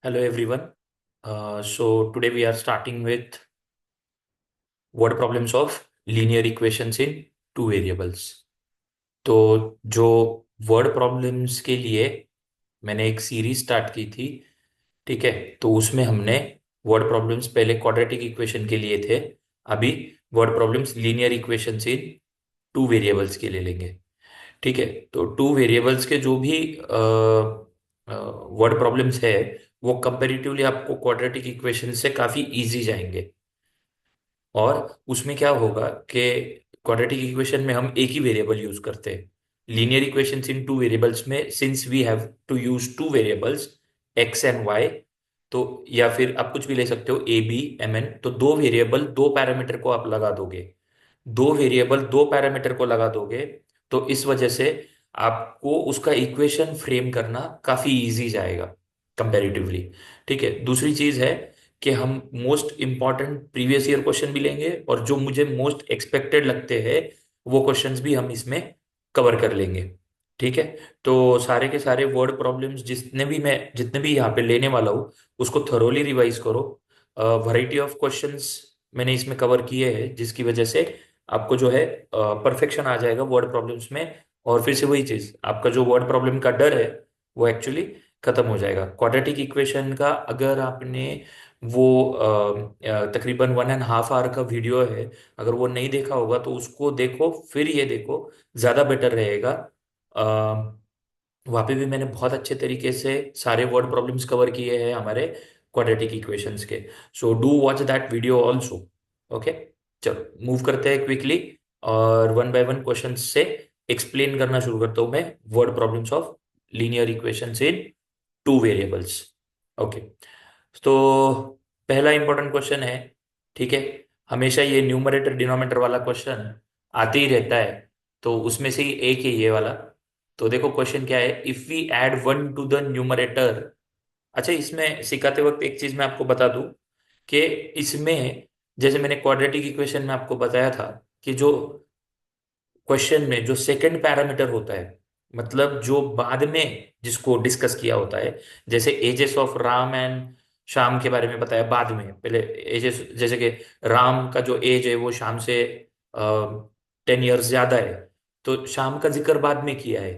Hello everyone. So today we are starting with word problems of linear equations in two variables. तो जो word problems के लिए मैंने एक सीरीज स्टार्ट की थी, ठीक है। तो उसमें हमने वर्ड प्रॉब्लम्स पहले क्वाड्रेटिक इक्वेशन के लिए थे। अभी word problems linear equations in two variables के लिए लेंगे, ठीक है। तो टू वेरिएबल्स के जो भी वर्ड प्रॉब्लम्स है वो कंपैरेटिवली आपको क्वाड्रेटिक इक्वेशन से काफी इजी जाएंगे। और उसमें क्या होगा कि क्वाड्रेटिक इक्वेशन में हम एक ही वेरिएबल यूज करते हैं। Linear equations in two variables में since we have to use two variables x and y, तो या फिर आप कुछ भी ले सकते हो ए बी एम एन। तो दो वेरिएबल दो पैरामीटर को आप लगा दोगे, दो वेरिएबल दो पैरामीटर को लगा दोगे, तो इस वजह से आपको उसका इक्वेशन फ्रेम करना काफी इजी जाएगा कंपैरेटिवली, ठीक है। दूसरी चीज है कि हम most important previous year question भी लेंगे और जो मुझे मोस्ट एक्सपेक्टेड लगते हैं वो क्वेश्चंस भी हम इसमें कवर कर लेंगे, ठीक है। तो सारे के सारे वर्ड प्रॉब्लम्स जितने भी यहाँ पे लेने वाला हूँ उसको थरोली रिवाइज करो। वैरायटी ऑफ क्वेश्चंस मैंने इसमें कवर किए हैं जिसकी वजह से आपको जो है परफेक्शन आ जाएगा वर्ड प्रॉब्लम्स में। और फिर से वही चीज, आपका जो वर्ड प्रॉब्लम का डर है वो एक्चुअली खत्म हो जाएगा। क्वाड्रेटिक इक्वेशन का अगर आपने वो तकरीबन 1.5 आवर का वीडियो है, अगर वो नहीं देखा होगा तो उसको देखो फिर ये देखो, ज्यादा बेटर रहेगा। वहाँ पे भी मैंने बहुत अच्छे तरीके से सारे वर्ड प्रॉब्लम्स कवर किए हैं हमारे क्वाड्रेटिक इक्वेशंस के। So do watch that video also. Okay, चलो मूव करते हैं क्विकली और वन बाय वन क्वेश्चन से एक्सप्लेन करना शुरू करता हूँ मैं word problems of linear equations in two variables. Okay, तो पहला इंपॉर्टेंट क्वेश्चन है, ठीक है। हमेशा ये न्यूमरेटर डिनोमिनेटर वाला क्वेश्चन आते ही रहता है, तो उसमें से ही एक है ये वाला। तो देखो क्वेश्चन क्या है, if we add one to the numerator. अच्छा, इसमें सिखाते वक्त एक चीज मैं आपको बता दूं कि इसमें जैसे मैंने क्वाड्रेटिक इक्वेशन में आपको बताया था कि जो क्वेश्चन में जो सेकंड पैरामीटर होता है, मतलब जो बाद में जिसको डिस्कस किया होता है, जैसे ages of Ram and Shyam के बारे में बताया बाद में, पहले एजेस जैसे कि राम का जो एज है वो श्याम से 10 ईयर्स ज्यादा है, तो श्याम का जिक्र बाद में किया है।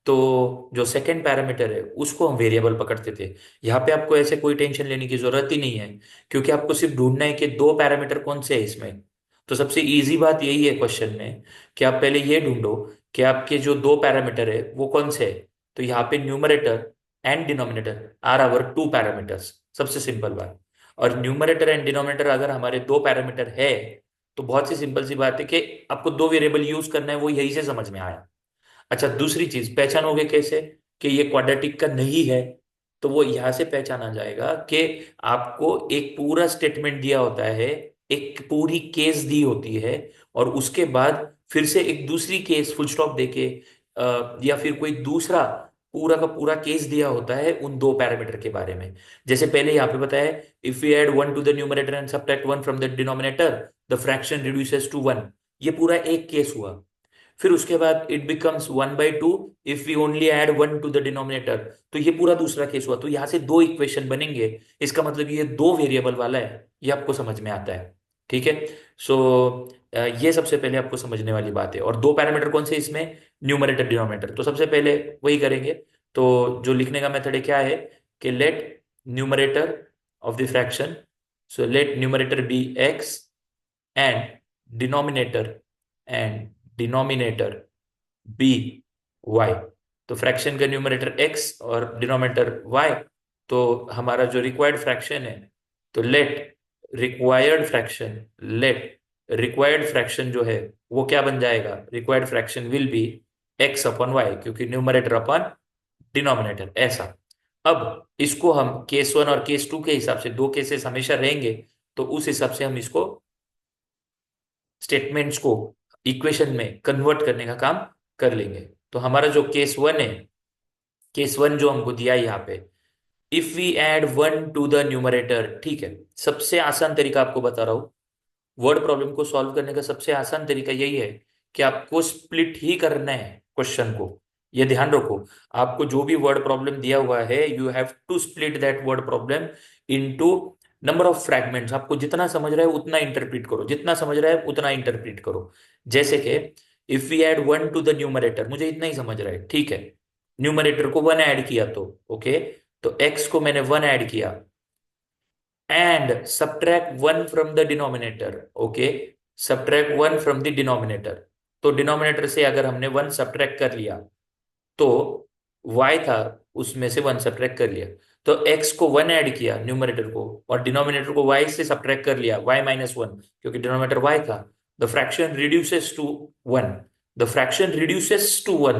तो जो सेकंड पैरामीटर है उसको हम वेरिएबल पकड़ते थे। यहाँ पे आपको ऐसे कोई टेंशन लेने की जरूरत ही नहीं है, क्योंकि आपको सिर्फ ढूंढना है कि दो पैरामीटर कौन से है इसमें। तो सबसे इजी बात यही है क्वेश्चन में कि आप पहले ये ढूंढो कि आपके जो दो पैरामीटर है वो कौन से है। तो यहाँ पे numerator and denominator are our two parameters, सबसे सिंपल बात। और न्यूमरेटर एंड डिनोमिनेटर अगर हमारे दो पैरामीटर है तो बहुत सी सिंपल सी बात है कि आपको दो वेरिएबल यूज करना है, वो यही से समझ में आया। अच्छा, दूसरी चीज पहचानोगे कैसे कि ये क्वाड्रेटिक का नहीं है। तो वो यहां से पहचाना जाएगा कि आपको एक पूरा स्टेटमेंट दिया होता है, एक पूरी केस दी होती है, और उसके बाद फिर से एक दूसरी केस फुल स्टॉप देके या फिर कोई दूसरा पूरा का पूरा केस दिया होता है उन दो पैरामीटर के बारे में। जैसे पहले यहाँ पे बताया, if we add one to the numerator and subtract one from the denominator the fraction reduces to one. ये पूरा एक केस हुआ। फिर उसके बाद it becomes 1/2 if we only add one to the denominator. तो ये पूरा दूसरा केस हुआ, तो यहां से दो इक्वेशन बनेंगे। इसका मतलब ये दो वेरिएबल वाला है, ये आपको समझ में आता है, ठीक है। सो ये सबसे पहले आपको समझने वाली बात है। और दो पैरामीटर कौन से इसमें, न्यूमरेटर डिनोमिनेटर। तो सबसे पहले वही करेंगे। तो जो लिखने का मेथड है क्या है कि let numerator of the fraction, so let numerator be x and denominator and denominator be y. तो फ्रैक्शन का न्यूमरेटर एक्स और डिनोमिनेटर वाई। तो हमारा जो रिक्वायर्ड फ्रैक्शन है, तो लेट रिक्वायर्ड फ्रैक्शन जो है वो क्या बन जाएगा, required fraction will be x upon y, क्योंकि न्यूमरेटर अपॉन डिनोमिनेटर ऐसा। अब इसको हम केस वन और केस टू के हिसाब से, दो केसेस हमेशा रहेंगे, तो उस हिसाब से हम इसको स्टेटमेंट्स को इक्वेशन में कन्वर्ट करने का काम कर लेंगे। तो हमारा जो केस वन है, केस वन जो हमको दिया है यहाँ पे, if we add one to the numerator, ठीक है। सबसे आसान तरीका आपको बता रहा हूँ, वर्ड प्रॉब्लम को सॉल्व करने का सबसे आसान तरीका यही है कि आपको स्प्लिट ही करना है क्वेश्चन को। ये ध्यान रखो, आपको जो भी वर्ड प्रॉब्लम दिया हुआ है you have to split that word problem into number of fragments. आपको जितना समझ रहा है उतना इंटरप्रिट करो, जितना समझ रहा है उतना इंटरप्रिट करो। जैसे कि if we add one to the numerator, मुझे इतना ही समझ रहा है, ठीक है, न्यूमरेटर को वन ऐड किया तो ओके, तो एक्स को मैंने वन ऐड किया and subtract one from the denominator, okay, subtract one from the denominator. तो डिनोमिनेटर से अगर हमने वन सब्ट्रैक्ट कर लिया तो y था, उसमें से वन सब्ट्रैक्ट कर लिया, तो x को वन ऐड किया न्यूमरेटर को, और डिनोमिनेटर को y से सब्ट्रैक्ट कर लिया, y माइनस वन, क्योंकि डिनोमिनेटर y था। The fraction reduces to one, the fraction reduces to one,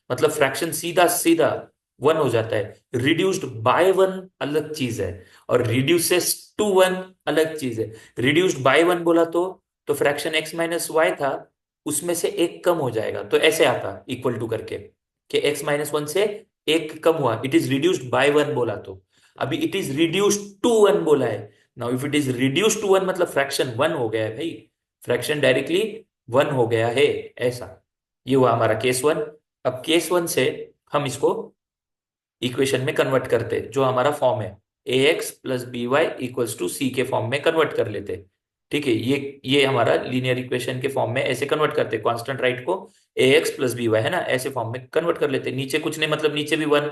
मतलब फ्रैक्शन सीधा सीधा वन हो जाता है। रिड्यूस्ड बाय वन अलग चीज है, और रिड्यूसेस टू वन अलग चीज है। रिड्यूस्ड बाय वन बोला तो फ्रैक्शन x माइनस वाई था, उसमें से एक कम हो जाएगा, तो ऐसे आता इक्वल टू करके कि x माइनस वन से एक कम हुआ। It is reduced by one बोला तो, अभी it is reduced to one बोला है। Now if it is reduced to one मतलब फ्रैक्शन वन हो गया है भाई, फ्रैक्शन डायरेक्टली वन हो गया है, ऐसा। ये हुआ हमारा केस वन। अब केस वन से हम इसको इक्वेशन में कन्वर्ट करते, जो हमारा फॉर्म है A x plus B y equals to C के फॉर्म में कन्वर्ट कर लेते। ठीक है, ये हमारा लीनियर इक्वेशन के फॉर्म में ऐसे कन्वर्ट करते, कांस्टेंट राइट को ए एक्स प्लस बी वाई है ना, ऐसे फॉर्म में कन्वर्ट कर लेते। नीचे कुछ नहीं, मतलब नीचे भी वन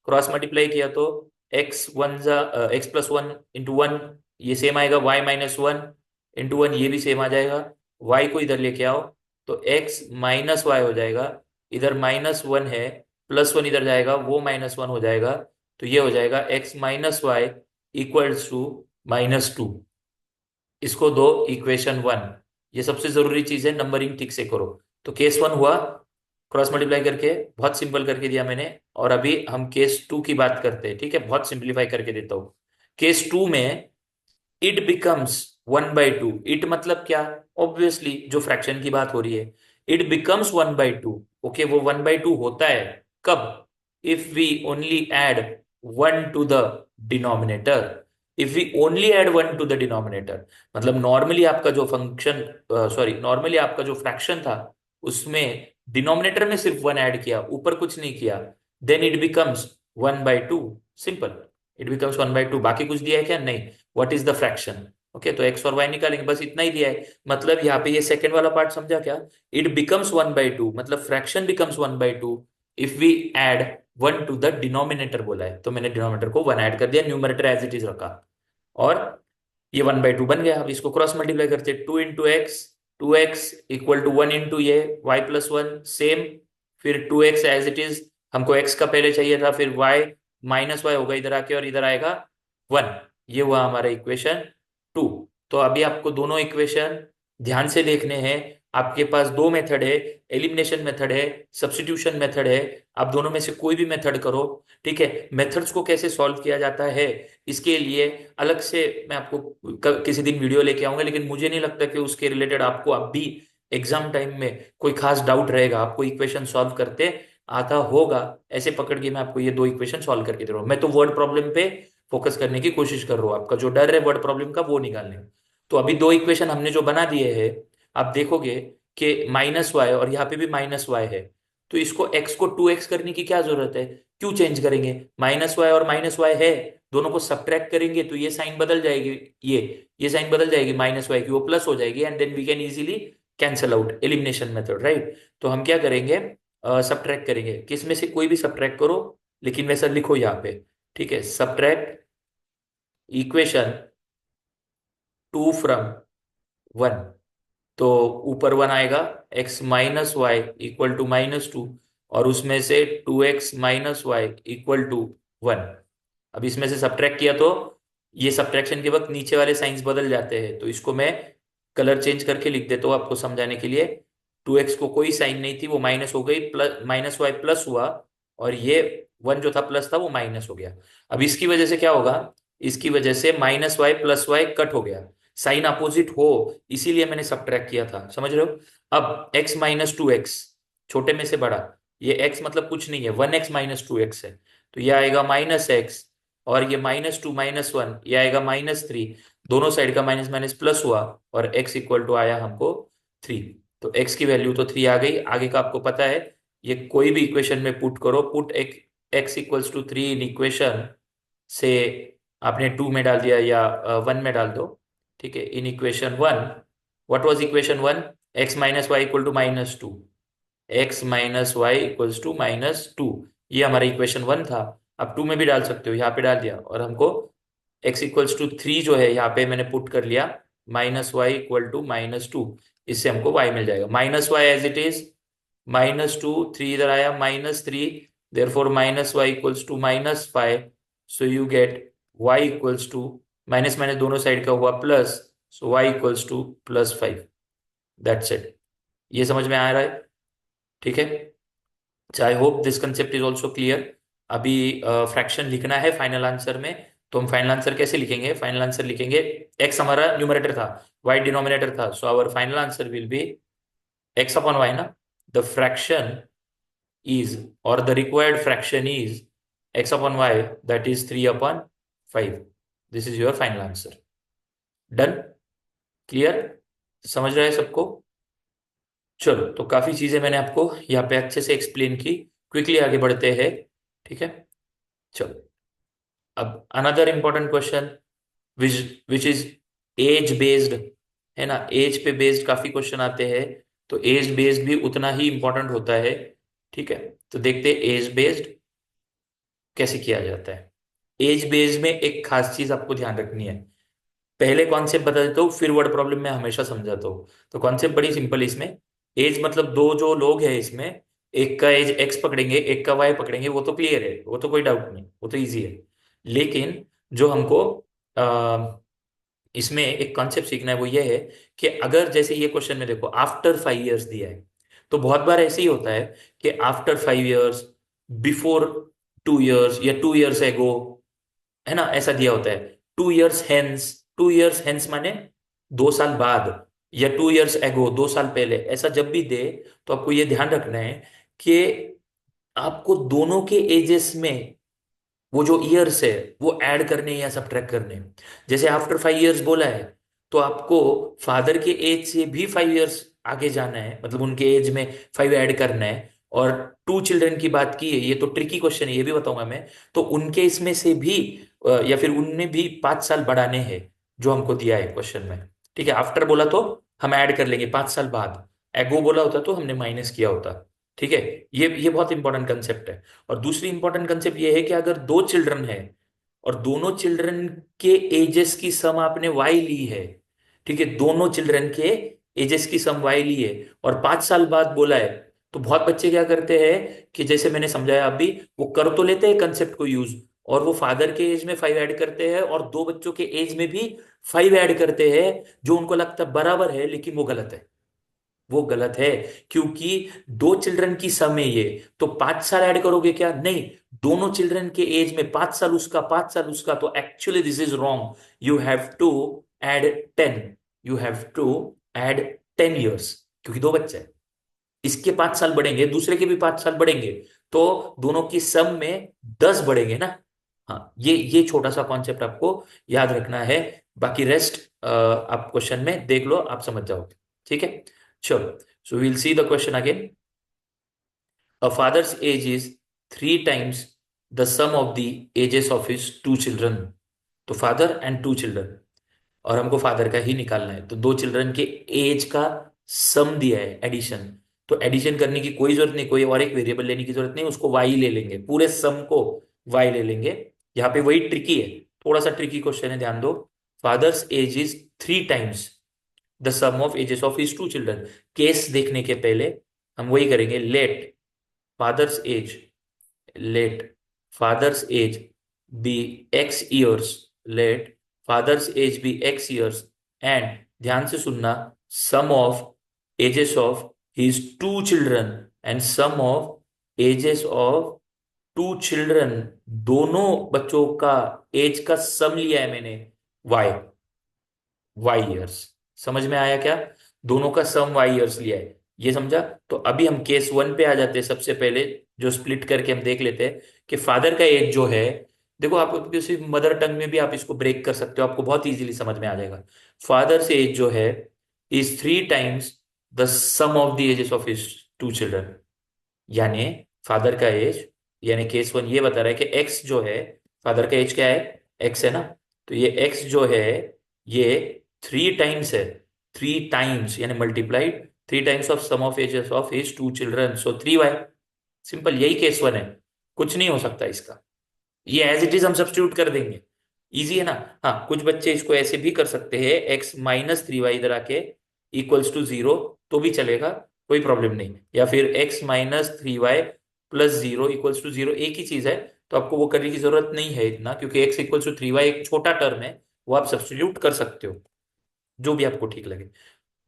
क्रॉस मल्टीप्लाई किया तो एक्स वन जा x plus one into one, ये सेम आएगा, y minus one into one, ये भी सेम आ जाएगा। वाई को इधर लेके आओ तो एक्स माइनस वाई हो जाएगा, इधर माइनस वन है, प्लस वन इधर जाएगा, वो माइनस वन हो जाएगा, तो ये हो जाएगा x minus Y equals to minus two. इसको दो इक्वेशन वन। ये सबसे जरूरी चीज है, नंबरिंग ठीक से करो। तो केस वन हुआ क्रॉस मल्टीप्लाई करके, बहुत सिंपल करके दिया मैंने। और अभी हम केस टू की बात करते हैं, ठीक है, बहुत सिंप्लीफाई करके देता हूं। केस टू में it becomes one by to. It मतलब क्या, ऑब्वियसली जो फ्रैक्शन की बात हो रही है, it becomes one by two. Okay, वो वन बाई टू होता है कब, if we only add one to the denominator. If we only add one to the denominator, मतलब नॉर्मली आपका जो फंक्शन, सॉरी, नॉर्मली आपका जो फ्रैक्शन था उसमें डिनोमिनेटर में सिर्फ वन ऐड किया, ऊपर कुछ नहीं किया, then it becomes one by two. Simple, it becomes one by two. बाकी कुछ दिया है क्या, नहीं। What is the fraction, okay, तो एक्स और वाई निकालेंगे, बस इतना ही दिया है। मतलब यहाँ पे ये सेकंड वाला पार्ट समझा क्या, it becomes one by two मतलब fraction becomes one by two if we add one to the denominator बोला है, तो मैंने डिनोमिनेटर को वन ऐड कर दिया, न्यूमरेटर एज इट इज रखा, और ये वन बाई टू बन गया। अब इसको क्रॉस मल्टीप्लाई करते, two into x, two x equal to one into ये वाई प्लस वन, सेम। फिर two x as it is, हमको एक्स का पहले चाहिए था, फिर वाई माइनस वाई होगा इधर आके, और इधर आएगा वन। ये हुआ हमारा इक्वेशन टू। तो अभी आपको दोनों इक्वेशन ध्यान से देखने हैं। आपके पास दो मेथड है, एलिमिनेशन मेथड है, सब्स्टिट्यूशन मेथड है। आप दोनों में से कोई भी मेथड करो, ठीक है। मेथड्स को कैसे सॉल्व किया जाता है इसके लिए अलग से मैं आपको किसी दिन वीडियो लेके आऊंगा, लेकिन मुझे नहीं लगता कि उसके रिलेटेड आपको अब भी एग्जाम टाइम में कोई खास डाउट रहेगा। आपको इक्वेशन सॉल्व करते आता होगा, ऐसे पकड़ के मैं आपको ये दो इक्वेशन सॉल्व करके दे रहा हूँ। मैं तो वर्ड प्रॉब्लम पे फोकस करने की कोशिश कर रहा हूँ, आपका जो डर है वर्ड प्रॉब्लम का वो निकालने का। तो अभी दो इक्वेशन हमने जो बना दिए हैं, आप देखोगे कि माइनस वाई और यहाँ पे भी माइनस वाई है, तो इसको x को 2x करने की क्या जरूरत है, क्यों चेंज करेंगे, माइनस वाई और माइनस वाई है, दोनों को सब्ट्रैक्ट करेंगे तो ये साइन बदल जाएगी, ये साइन बदल जाएगी, माइनस वाई की वो प्लस हो जाएगी, and then we can easily cancel out, elimination method, right. तो हम क्या करेंगे, सब्ट्रैक्ट करेंगे, किस में से कोई भी सब्ट्रैक्ट करो, लेकिन वैसा लिखो यहाँ पे, ठीक है। Subtract equation two from one, तो ऊपर वन आएगा, x minus y equal to minus two, और उसमें से two x minus y equal to one. अब इसमें से सब्ट्रैक्ट किया तो ये सब्ट्रैक्शन के वक्त नीचे वाले साइंस बदल जाते हैं, तो इसको मैं कलर चेंज करके लिख देता हूँ आपको समझाने के लिए। टू एक्स को कोई साइन नहीं थी, वो माइनस हो गई, प्लस माइनस वाई प्लस हुआ, और ये वन जो था प्लस था वो माइनस हो गया। अब इसकी वजह से क्या होगा, इसकी वजह से minus y plus y cut हो गया, साइन अपोजिट हो, इसीलिए मैंने सब्ट्रैक्ट किया था, समझ रहे हो। अब x माइनस टू एक्स, छोटे में से बड़ा, ये x मतलब कुछ नहीं है, one x minus two x है, तो ये आएगा माइनस एक्स, और ये माइनस टू माइनस वन ये आएगा माइनस थ्री, दोनों साइड का माइनस माइनस प्लस हुआ, और x इक्वल टू आया हमको थ्री। तो x की वैल्यू तो थ्री आ गई, आगे का आपको पता है, ये कोई भी इक्वेशन में पुट करो, पुट एक x equals to 3 in equation से, आपने 2 में डाल दिया या 1 में डाल दो, ठीक है। In equation 1, what was equation 1? x minus y equal to -2, x minus Y equals to -2, ये हमारा इक्वेशन 1 था। अब 2 में भी डाल सकते हो, यहाँ पे डाल दिया, और हमको x इक्वल्स टू 3 जो है यहाँ पे मैंने पुट कर लिया, -y इक्वल टू -2, इससे हमको y मिल जाएगा। -y एज इट इज, -2, 3 इधर आया, -3, therefore -y equals to -5, so you get y equals to, minus minus दोनों साइड का हुआ plus, so y equals to +5। That's it. ये समझ में आ रहा है? ठीक है। I hope this concept is also clear. अभी फ्रैक्शन लिखना है फाइनल आंसर में, तो हम फाइनल आंसर कैसे लिखेंगे? फाइनल आंसर लिखेंगे, x हमारा न्यूमरेटर था, y डिनोमिनेटर था, so our final answer will be x upon y ना। The fraction is, or the required fraction is x upon y, that is 3 upon 5. This is your final answer. Done? Clear? समझ रहे हैं सबको? चलो, तो काफी चीजें मैंने आपको यहाँ पे अच्छे से एक्सप्लेन की। क्विकली आगे बढ़ते हैं, ठीक है। चलो, अब another important question which which is age based, है ना। एज पे बेस्ड काफी क्वेश्चन आते हैं, तो एज बेस्ड भी उतना ही इंपॉर्टेंट होता है, ठीक है। तो देखते हैं एज बेस्ड कैसे किया जाता है। एज बेस्ड में एक खास चीज आपको ध्यान रखनी है। पहले कॉन्सेप्ट बता देता हूँ, फिर वर्ड प्रॉब्लम में हमेशा समझाता हूँ। तो कॉन्सेप्ट बड़ी सिंपल है इसमें। एज मतलब दो जो लोग हैं इसमें, एक का एज एक्स पकड़ेंगे, एक का वाई पकड़ेंगे, वो तो क्लियर है, वो तो कोई डाउट नहीं, वो तो इजी है। लेकिन जो हमको इसमें एक कॉन्सेप्ट सीखना है, वो ये है कि अगर जैसे ये क्वेश्चन में देखो, आफ्टर 5 इयर्स दिया है, तो बहुत बार ऐसे ही होता है कि आफ्टर 5 इयर्स, बिफोर 2 इयर्स, या 2 इयर्स एगो, है ना, ऐसा दिया होता है। 2 इयर्स हेंस, 2 इयर्स हेंस माने 2 साल बाद, या 2 इयर्स एगो, 2 साल पहले, ऐसा जब भी दे, तो आपको ये ध्यान रखना है कि आपको दोनों के एजेस में वो जो ईयर्स है वो ऐड करने या सब्ट्रैक्ट करने। जैसे आफ्टर 5 इयर्स बोला है, तो आपको फादर के एज से भी 5 इयर्स आगे जाना है, मतलब उनके एज में 5 ऐड करना है। और 2 चिल्ड्रन की बात की है, ये तो ट्रिकी क्वेश्चन है, ये भी बताऊंगा मैं। तो उनके इसमें से भी या फिर उनमें भी 5 साल बढ़ाने हैं, जो हमको दिया है क्वेश्चन में। ठीक है, आफ्टर बोला तो हम ऐड कर लेंगे 5 साल बाद, एगो बोला होता तो हमने माइनस किया होता। ठीक है, ये बहुत इंपॉर्टेंट कंसेप्ट है। और दूसरी इंपॉर्टेंट कंसेप्ट ये है कि अगर 2 चिल्ड्रन है और दोनों चिल्ड्रन के एजेस की सम आपने वाई ली है, ठीक है, दोनों चिल्ड्रन के एजेस की सम वाई ली है, और 5 साल बाद बोला है, तो बहुत बच्चे क्या करते हैं कि जैसे मैंने समझाया अभी, वो कर तो लेते हैं कंसेप्ट को यूज, और वो फादर के एज में 5 ऐड करते हैं और दो बच्चों के एज में भी 5 ऐड करते हैं, जो उनको लगता है बराबर है, लेकिन वो गलत है। वो गलत है, क्योंकि 2 चिल्ड्रन की सम है ये, तो 5 साल ऐड करोगे क्या? नहीं, दोनों चिल्ड्रन के एज में 5 साल उसका, 5 साल उसका, तो actually this is wrong. You have to add 10, you have to add 10 years, क्योंकि दो बच्चे हैं, इसके 5 साल बढ़ेंगे, दूसरे के भी 5 साल बढ़ेंगे, तो दोनों की सम में 10 बढ़ेंगे ना। हाँ, ये छोटा सा कॉन्सेप्ट आपको याद रखना है। बाकी रेस्ट आप क्वेश्चन में देख लो, आप समझ जाओगे। ठीक है, चलो, so will see the question again. A father's age is 3 times the sum of the ages of his 2 children. तो फादर एंड 2 चिल्ड्रन, और हमको फादर का ही निकालना है, तो 2 चिल्ड्रन के एज का सम दिया है, एडिशन। तो एडिशन करने की कोई जरूरत नहीं, कोई और एक वेरिएबल लेने की जरूरत नहीं, उसको वाई ले लेंगे, पूरे सम को वाई ले लेंगे। यहाँ पे वही ट्रिकी है, थोड़ा सा ट्रिकी क्वेश्चन है, ध्यान दो। Father's age is 3 times the sum of ages of his 2 children. Case देखने के पहले हम वही करेंगे, let father's age, let father's age be x years, let father's age be x years, and ध्यान से सुनना, sum of ages of his 2 children and sum of ages of 2 children, दोनों बच्चों का एज का सम लिया है मैंने, y, y years। समझ में आया क्या? दोनों का सम y years लिया है, ये समझा? तो अभी हम केस 1 पे आ जाते हैं सबसे पहले, जो स्प्लिट करके हम देख लेते हैं कि फादर का एज जो है, देखो आप किसी मदर टंग में भी आप इसको ब्रेक कर सकते हो, आपको बहुत इजीली समझ में आ जाएगा। फादर से एज जो है is 3 times the sum of the ages of his 2 children. यानी फादर का एज, यानी केस वन ये बता रहा है कि एक्स जो है, फादर का एज क्या है, एक्स है ना, तो ये एक्स जो है ये 3 टाइम्स है, 3 टाइम्स यानी multiplied 3 times of sum of ages of his 2 children, so 3y। Simple, यही केस वन है, कुछ नहीं हो सकता इसका, ये एज इट इज हम सब्स्टिट्यूट कर देंगे। इजी है ना। हाँ, कुछ बच्चे इसको ऐसे भी कर सकते हैं, x-3y इधर आके इक्वल्स टू 0, तो भी चलेगा, कोई प्रॉब्लम नहीं, या फिर x-3y+0 इक्वल्स टू 0, एक ही चीज है, तो आपको वो करने की जरूरत नहीं है इतना, क्योंकि x=3y एक छोटा टर्म है, वो आप सब्स्टिट्यूट कर सकते हो, जो भी आपको ठीक लगे।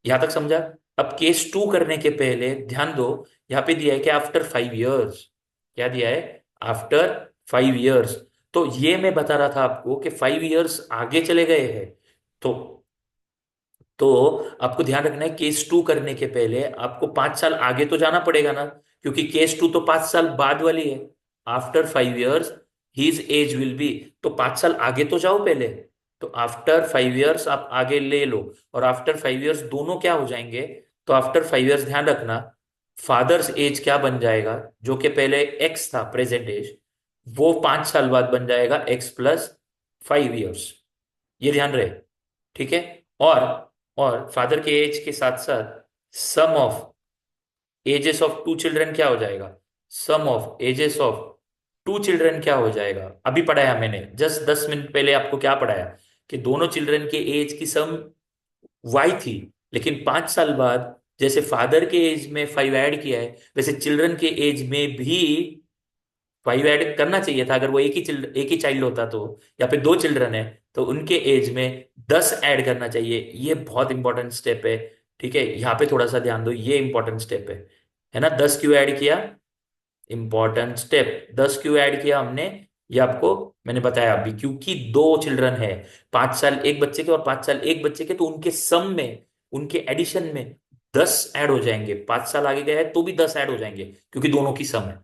यहां तक समझा। अब केस टू करने के पहले ध्यान दो, यहाँ पे दिया है कि आफ्टर 5 इयर्स, क्या दिया है, आफ्टर 5 इयर्स, तो ये मैं बता रहा था आपको कि 5 इयर्स आगे चले गए हैं, तो तो आपको ध्यान रखना है, केस टू करने के पहले आपको 5 साल आगे तो जाना पड़ेगा ना, क्योंकि केस टू तो 5 साल बाद वाली है। After 5 years his age will be, तो 5 साल आगे तो जाओ पहले, तो आफ्टर 5 इयर्स आप आगे ले लो, और आफ्टर 5 इयर्स दोनों क्या हो जाएंगे, तो आफ्टर 5 इयर्स ध्यान रखना, फादर्स एज क्या बन जाएगा, जो कि पहले एक्स था प्रेजेंट एज, वो 5 साल बाद बन जाएगा x+5 इयर्स, ये ध्यान रहे, ठीक है। और और फादर के एज के साथ साथ सम ऑफ एजेस ऑफ 2 चिल्ड्रन क्या हो जाएगा, सम ऑफ एजेस ऑफ 2 चिल्ड्रन क्या हो जाएगा, अभी पढ़ाया मैंने जस्ट 10 मिनट पहले आपको, क्या पढ़ाया, कि दोनों चिल्ड्रन के एज की सम y थी, लेकिन 5 साल बाद जैसे फादर के एज में 5 ऐड किया है, वैसे चिल्ड्रन के एज में भी 5 ऐड करना चाहिए था, अगर वो एक ही चाइल्ड होता तो, या फिर 2 चिल्ड्रन है तो उनके एज में 10 ऐड करना चाहिए, ये बहुत इंपॉर्टेंट स्टेप है, ठीक है, यहाँ पे थोड़ा सा ध्यान दो, ये इंपॉर्टेंट स्टेप है ना, 10 क्यों ऐड किया, इंपॉर्टेंट स्टेप, 10 क्यों ऐड किया हमने, ये आपको मैंने बताया अभी, क्योंकि 2 चिल्ड्रन है, 5 साल एक बच्चे के और 5 साल एक बच्चे के, तो उनके सम में, उनके एडिशन में 10 ऐड हो जाएंगे, 5 साल आगे गए हैं तो भी 10 ऐड हो जाएंगे, क्योंकि दोनों की सम है,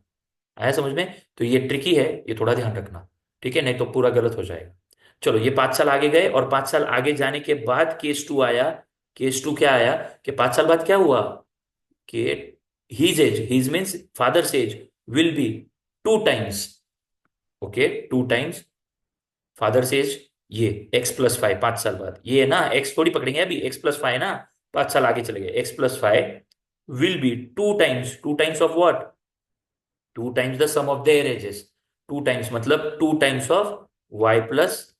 आया समझ में, तो ये ट्रिकी है, ये थोड़ा ध्यान रखना, ठीक है, नहीं तो पूरा गलत हो जाएगा। चलो, ये 5 साल आगे गए, और 5 साल आगे जाने के बाद केस टू आया, केस टू क्या आया, कि 5 साल बाद क्या हुआ, कि his means father's age will be 2 times, okay, 2 times father's age, ये x+5 5 साल बाद, ये है ना, एक्स थोड़ी पकड़ेंगे अभी, x+5 है ना, 5 साल आगे चले गए, x+5 will be 2 times, 2 times of what, 2 times the sum of their ages, 2 times मतलब 2 टाइम्स ऑफ y+10,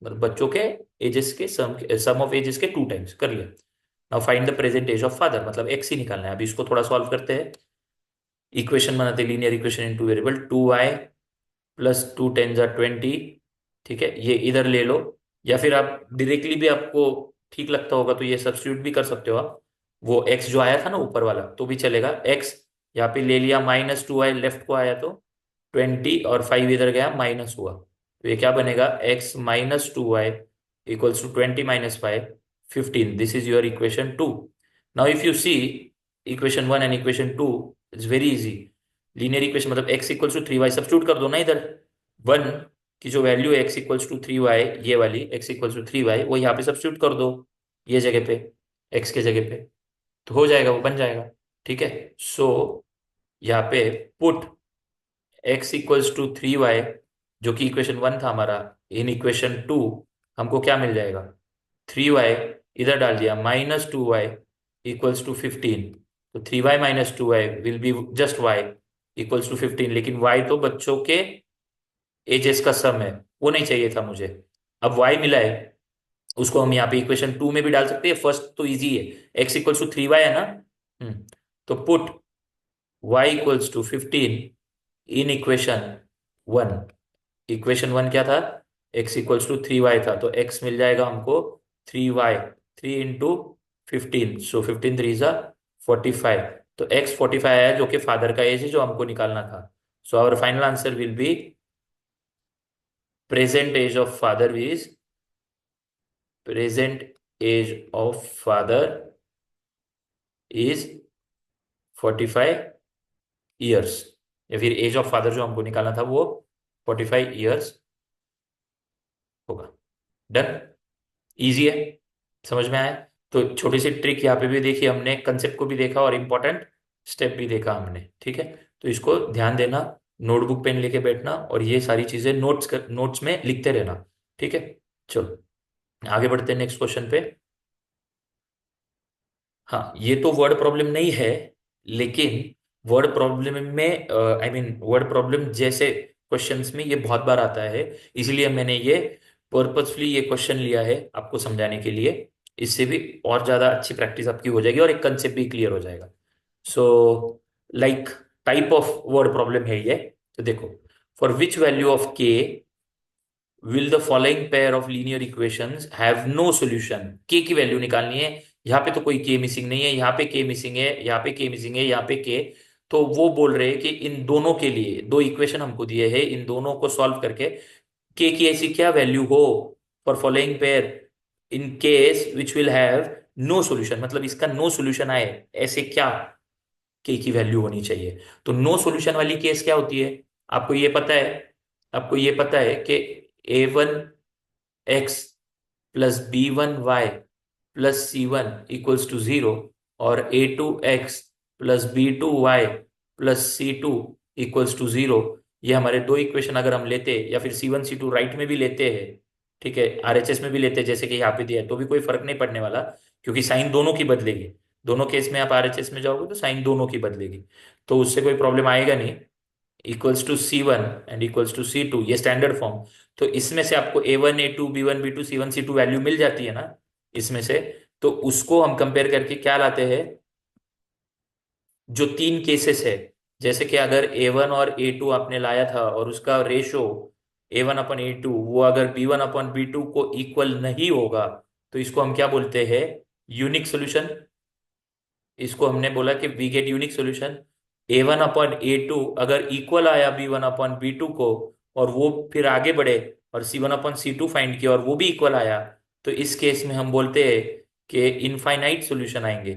मतलब बच्चों के एजेस के सम ऑफ एजेस के 2 टाइम्स कर लिया। Now find the present age of father, मतलब x ही निकालना है, अभी इसको थोड़ा सॉल्व करते हैं, इक्वेशन बनाते, linear equation in two variable, 2y+2 × 10 = 20, ठीक है, ये इधर ले लो, या फिर आप डायरेक्टली भी आपको ठीक लगता होगा तो ये सब्स्टिट्यूट भी कर सकते हो आप, वो x जो आया था ना ऊपर वाला तो भी चलेगा, x यहाँ पे ले लिया, -2y लेफ्ट को आया तो 20, और 5 इधर गया माइनस हुआ, तो ये क्या बनेगा, x-2y = 20 - 5 15, this is your equation 2। Now if you see equation 1 and equation 2, it's very easy, linear equation मतलब x=3y सब्स्टिट्यूट कर दो ना इधर, 1 की जो वैल्यू है x=3y, ये वाली x=3y, वो यहाँ पे सब्स्टिट्यूट कर दो, ये जगह पे, x के जगह पे, तो हो जाएगा, वो बन जाएगा, ठीक है। सो यहाँ पे पुट x=3y, जो कि इक्वेशन 1 था हमारा, इन इक्वेशन 2 हमको क्या मिल जाएगा, 3y इधर डाल दिया, -2y = 15, तो 3y - 2y will be just y = 15, लेकिन y तो बच्चों के एजेस का सम है, वो नहीं चाहिए था मुझे, अब y मिला है, उसको हम यहाँ पे इक्वेशन 2 में भी डाल सकते हैं, फर्स्ट तो इजी है, x=3y है ना, तो put y = 15 in equation 1, equation 1 क्या था, x = 3y था, तो x मिल जाएगा हमको 3y, 3 × 15, सो 15 3 = 45, तो x 45 आया, जो कि फादर का एज है जो हमको निकालना था, so our final answer will be present age of father is, present age of father is 45 years, या फिर एज ऑफ फादर जो हमको निकालना था वो 45 इयर्स होगा। डन, इजी है, समझ में आया, तो छोटी सी ट्रिक यहाँ पे भी देखी हमने, कंसेप्ट को भी देखा और इम्पोर्टेंट स्टेप भी देखा हमने, ठीक है। तो इसको ध्यान देना, नोटबुक पेन लेके बैठना और ये सारी चीजें नोट्स में लिखते रहना, ठीक है। चलो आगे बढ़ते हैं नेक्स्ट क्वेश्चन पे। हाँ, ये तो वर्ड प्रॉब्लम नहीं है, लेकिन वर्ड प्रॉब्लम में वर्ड प्रॉब्लम जैसे क्वेश्चंस में ये बहुत बार आता है, इसलिए मैंने ये पर्पसफुली ये क्वेश्चन लिया है आपको समझाने के लिए। इससे भी और ज्यादा अच्छी प्रैक्टिस आपकी हो जाएगी और एक कंसेप्ट भी क्लियर हो जाएगा। So like type of word problem है ये। तो देखो, for which value of k will the following pair of linear equations have no solution. K की वैल्यू निकालनी है। यहाँ पे तो कोई के मिसिंग नहीं है, यहाँ पे के मिसिंग है, यहाँ पे के मिसिंग है, यहाँ पे के। तो वो बोल रहे हैं कि इन दोनों के लिए दो इक्वेशन हमको दिए हैं, इन दोनों को सॉल्व करके के की ऐसी क्या वैल्यू हो for following pair in case which will have no solution, मतलब इसका नो सॉल्यूशन आए ऐसे क्या के की वैल्यू होनी चाहिए। तो नो सॉल्यूशन वाली केस क्या होती है, आपको ये पता है। आपको ये पता है कि a1x plus b1y plus c1 equals to 0, और a2x plus b2y plus c2 equals to 0। ये हमारे दो इक्वेशन अगर हम लेते हैं, या फिर c1 c2 राइट में भी लेते हैं, ठीक है, आरएचएस में भी लेते हैं जैसे कि यहाँ पे दिया है, तो भी कोई फर्क नहीं पड़ने वाला, क्योंकि साइन दोनों की बदलेगी। दोनों केस में आप आरएचएस में जाओगे तो साइन दोनों की बदलेगी, तो उससे कोई प्रॉब्लम आएगा नहीं। Equals to C1 and equals to C2, ये स्टैंडर्ड फॉर्म। तो इसमें से आपको A1 A2 B1 B2 C1 C2 value मिल जाती है ना, इसमें से। तो उसको हम कंपेयर करके क्या लाते हैं, जो तीन केसेस है, जैसे कि अगर A1 और A2 आपने लाया था और उसका रेशो A1/A2 वो अगर B1/B2 को इक्वल नहीं होगा, तो इसको हम क्या बोलते हैं, यूनिक सोल्यूशन। इसको हमने बोला कि we get unique solution. A1/A2 अगर इक्वल आया B1/B2 को, और वो फिर आगे बढ़े और C1/C2 फाइंड किया और वो भी इक्वल आया, तो इस केस में हम बोलते हैं कि इनफाइनाइट सॉल्यूशन आएंगे।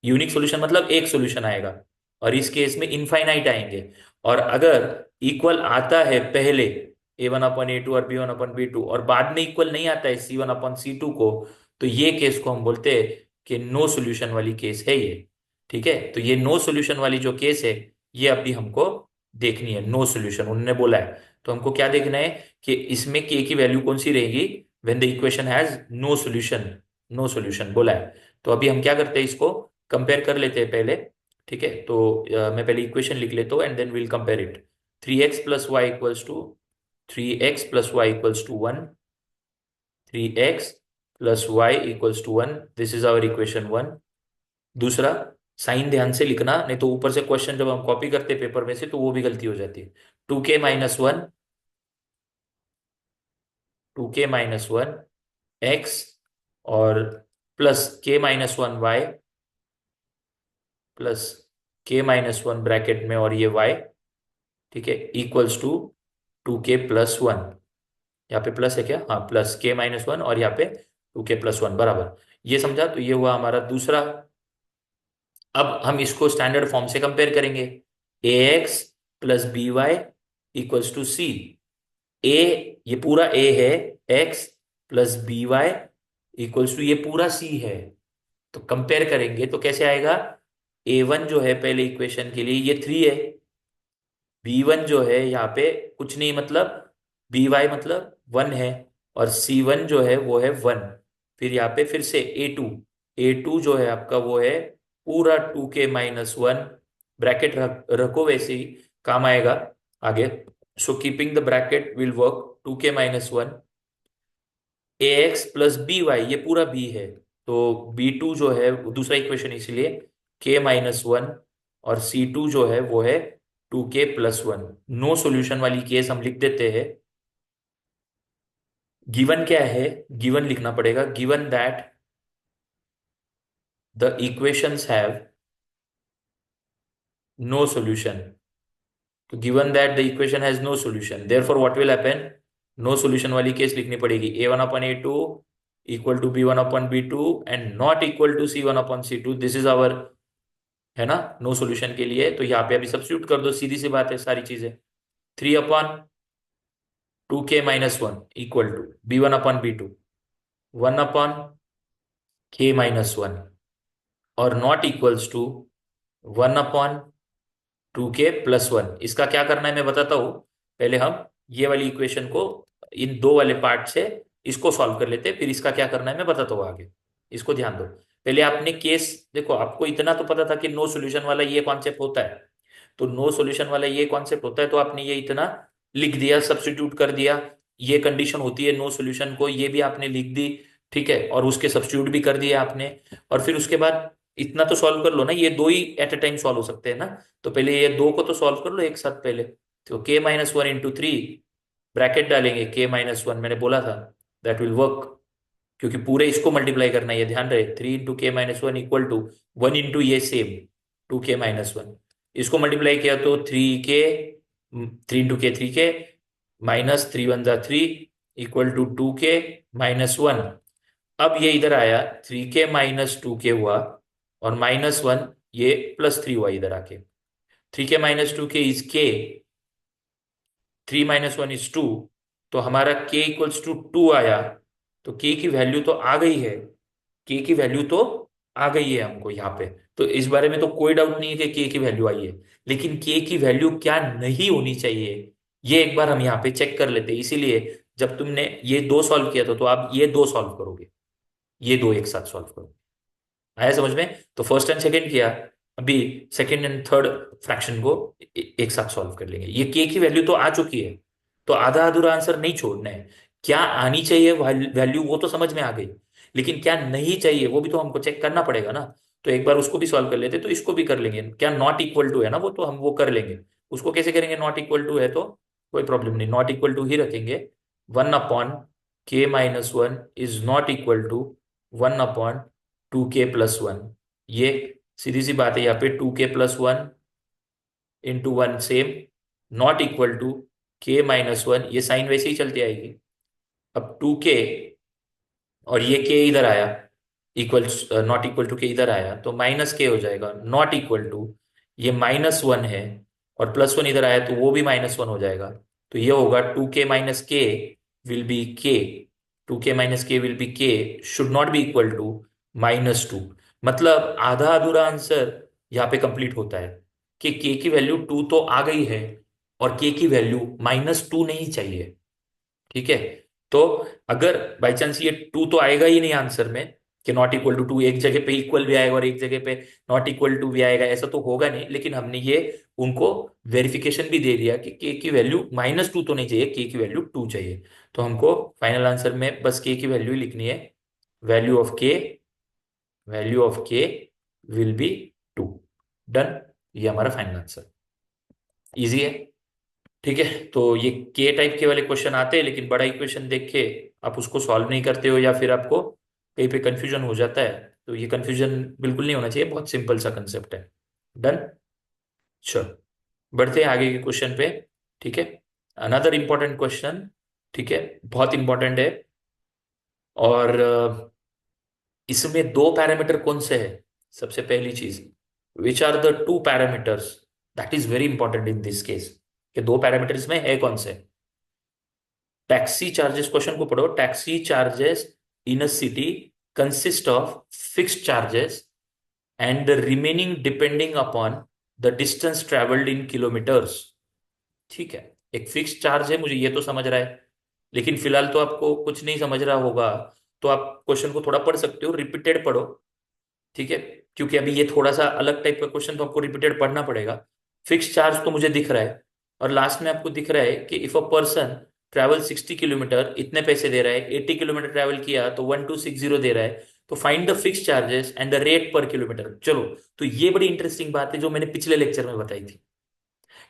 यूनिक सॉल्यूशन मतलब एक सॉल्यूशन आएगा, और इस केस में इनफाइनाइट आएंगे। और अगर इक्वल आता है पहले A1/A2 और B1/B2, और बाद में इक्वल नहीं आता है C1/C2 को, तो ये केस को हम बोलते हैं कि नो सॉल्यूशन वाली केस है ये, ठीक है। तो ये नो सॉल्यूशन वाली जो केस है, ये अभी हमको देखनी है, नो सॉल्यूशन उन्होंने बोला है। तो हमको क्या देखना है कि इसमें के की वैल्यू कौन सी रहेगी when the equation has no solution. No solution बोला है। तो अभी हम क्या करते हैं, इसको कंपेयर कर लेते हैं पहले, ठीक है। तो मैं पहले इक्वेशन लिख लेता हूँ and then will compare it. 3x + y = 1, this is our equation 1। दूसरा, साइन ध्यान से लिखना, नहीं तो ऊपर से क्वेश्चन जब हम कॉपी करते हैं पेपर में से तो वो भी गलती हो जाती है। 2k-1, 2k-1 x, और plus k-1 y, plus k-1 bracket में और ये y, ठीक है, इक्वल्स टू 2k+1। यहाँ पे प्लस है क्या, हाँ, प्लस k-1 और यहाँ पे 2k+1 बराबर। ये समझा, तो ये हुआ हमारा दूसरा। अब हम इसको स्टैंडर्ड फॉर्म से कंपेयर करेंगे। ax + by = c। ए, ये पूरा ए है, x + by = ये पूरा c है। तो कंपेयर करेंगे तो कैसे आएगा, A1 जो है पहले इक्वेशन के लिए ये 3 है, B1 जो है यहाँ पे कुछ नहीं मतलब by मतलब 1 है, और C1 जो है वो है 1। फिर यहाँ पे फिर से A2 जो है आपका वो है पूरा 2k-1, ब्रैकेट रखो वैसे ही काम आएगा आगे। So keeping the bracket will work, 2k-1 ax + by, ये पूरा b है। तो B2 जो है दूसरा इक्वेशन, इसलिए k-1, और C2 जो है वो है 2k+1। नो सॉल्यूशन वाली केस हम लिख देते हैं। गिवन क्या है, गिवन लिखना पड़ेगा, given that the equations have no solution. तो given that the equation has no solution, therefore what will happen, no solution वाली केस लिखनी पड़ेगी। A1/A2 = B1/B2 and not equal to C1/C2, this is our, है ना, no solution के लिए। तो यहाँ पे अभी सब्स्टिट्यूट कर दो, सीधी सी बात है सारी चीजें। 3/2k-1 = B1/B2, 1/k-1, और नॉट इक्वल्स टू 1/2k+1। इसका क्या करना है मैं बताता हूँ। पहले हम ये वाली इक्वेशन को इन दो वाले पार्ट से इसको सॉल्व कर लेते हैं, फिर इसका क्या करना है मैं बताता हूँ आगे। इसको ध्यान दो। पहले आपने केस देखो, आपको इतना तो पता था कि नो सॉल्यूशन वाला ये कॉन्सेप्ट होता है। तो नो सॉल्यूशन वाला ये कॉन्सेप्ट होता है, तो आपने ये इतना लिख दिया, सब्स्टिट्यूट कर दिया। ये कंडीशन होती है नो सॉल्यूशन को, ये भी आपने लिख दी। ठीक है, और उसके सब्स्टिट्यूट भी कर दिया आपने। और फिर उसके बाद इतना तो सॉल्व कर लो ना, ये दो ही एट अ टाइम सॉल्व हो सकते हैं ना। तो पहले ये दो को तो सॉल्व कर लो एक साथ पहले। तो k-1 × 3 ब्रैकेट डालेंगे, k-1 मैंने बोला था दैट विल वर्क, क्योंकि पूरे इसको मल्टीप्लाई करना है, ये ध्यान रहे। 3 × k-1 इक्वल टू 1 × ये सेम 2k-1। इसको मल्टीप्लाई किया तो 3 × 3 इक्वल टू 2k-1। अब ये इधर आया 3k-2k हुआ, और -1 ये +3 हुआ इधर आके। 3k-2k is k, 3 - 1 = 2। तो हमारा k = 2 आया। तो k की वैल्यू तो आ गई है, k की वैल्यू तो आ गई है हमको यहाँ पे। तो इस बारे में तो कोई डाउट नहीं है कि k की वैल्यू आई है। लेकिन k की वैल्यू क्या नहीं होनी चाहिए, ये एक बार हम यहाँ पे चेक कर लेते हैं। इसीलिए जब तुमने ये दो सॉल्व किया था, तो आप ये दो सॉल्व करोगे, ये दो एक साथ सॉल्व करोगे। आया समझ में? तो फर्स्ट एंड सेकंड किया, अभी सेकंड एंड थर्ड फ्रैक्शन को एक साथ सॉल्व कर लेंगे। ये के की वैल्यू तो आ चुकी है, तो आधा अधूरा आंसर नहीं छोड़ना है। क्या आनी चाहिए वैल्यू वो तो समझ में आ गई, लेकिन क्या नहीं चाहिए वो भी तो हमको चेक करना पड़ेगा ना। तो एक बार उसको भी सॉल्व कर लेते, तो इसको भी कर लेंगे। क्या नॉट इक्वल टू है ना, वो तो हम वो कर लेंगे। उसको कैसे करेंगे? नॉट इक्वल टू है तो कोई प्रॉब्लम नहीं, नॉट इक्वल टू ही रखेंगे। 1/k-1 is not equal to 1/2k+1। ये सीधी सी बात है, यहाँ पे 2k+1 × 1 same, not equal to k-1। ये साइन वैसे ही चलती आएगी। अब 2k और ये k इधर आया, इक्वल नॉट इक्वल टू के इधर आया, तो -k हो जाएगा। नॉट इक्वल टू ये -1 है, और +1 इधर आया तो वो भी -1 हो जाएगा। तो ये होगा 2k - k will be k, 2k - k will be k, should not be equal to -2। मतलब आधा अधूरा आंसर यहाँ पे कंप्लीट होता है कि k की वैल्यू 2 तो आ गई है, और k की वैल्यू -2 नहीं चाहिए। ठीक है, तो अगर बाई चांस ये 2 तो आएगा ही नहीं आंसर में, कि नॉट इक्वल टू 2, एक जगह पे इक्वल भी आएगा और एक जगह पे नॉट इक्वल टू भी आएगा, ऐसा तो होगा नहीं। लेकिन हमने ये उनको वेरिफिकेशन भी दे दिया कि के की वैल्यू -2 तो नहीं चाहिए, के की वैल्यू 2 चाहिए। तो हमको फाइनल आंसर में बस के की वैल्यू ही लिखनी है। वैल्यू ऑफ के, value of k will be 2। Done, ये हमारा फाइनल आंसर। इजी है। ठीक है, तो ये के टाइप के वाले क्वेश्चन आते हैं, लेकिन बड़ा इक्वेशन देख के आप उसको सॉल्व नहीं करते हो, या फिर आपको कहीं पे कंफ्यूजन हो जाता है। तो ये कंफ्यूजन बिल्कुल नहीं होना चाहिए, बहुत सिंपल सा कंसेप्ट है। डन, चलो बढ़ते हैं आगे के क्वेश्चन पे। ठीक है, अनदर इंपॉर्टेंट क्वेश्चन। ठीक है, बहुत इंपॉर्टेंट है। और इसमें दो पैरामीटर कौन से है? सबसे पहली चीज, which are the two parameters, that is very important in this case, कि दो पैरामीटर्स में है कौन से। टैक्सी चार्जेस, क्वेश्चन को पढ़ो। Taxi charges in a city consist of fixed charges and the remaining depending upon the distance travelled in kilometres. ठीक है, एक फिक्स्ड चार्ज है, मुझे ये तो समझ रहा है। लेकिन फिलहाल तो आपको कुछ नहीं समझ रहा होगा, तो आप क्वेश्चन को थोड़ा पढ़ सकते हो, रिपीटेड पढ़ो। ठीक है, क्योंकि अभी ये थोड़ा सा अलग टाइप का क्वेश्चन, तो आपको रिपीटेड पढ़ना पड़ेगा। फिक्स चार्ज तो मुझे दिख रहा है, और लास्ट में आपको दिख रहा है कि if a person travel 60 kilometre, इतने पैसे दे रहा है। 80 किलोमीटर ट्रैवल किया तो 1260 दे रहा है। तो find the fix charges and the rate पर किलोमीटर। चलो, तो ये बड़ी इंटरेस्टिंग बात है जो मैंने पिछले लेक्चर में बताई थी,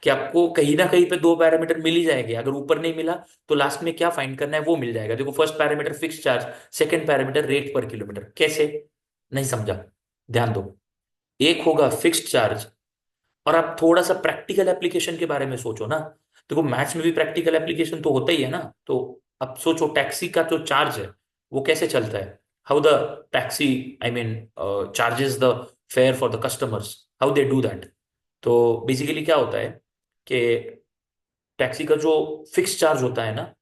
कि आपको कहीं ना कहीं पे दो पैरामीटर मिल ही जाएंगे। अगर ऊपर नहीं मिला तो लास्ट में क्या फाइंड करना है वो मिल जाएगा। देखो, first parameter fix charge, second parameter rate पर किलोमीटर। कैसे? नहीं समझा? ध्यान दो। एक होगा फिक्स्ड चार्ज, और आप थोड़ा सा प्रैक्टिकल एप्लीकेशन के बारे में सोचो ना। देखो, मैथ्स में भी प्रैक्टिकल एप्लीकेशन तो होता ही है ना। तो अब सोचो, टैक्सी का जो चार्ज है वो कैसे चलता है। How the taxi, I mean, charges the fair for the customers, how they do that. तो बेसिकली क्या होता है कि टैक्सी का जो फिक्स चार्ज होता है ना,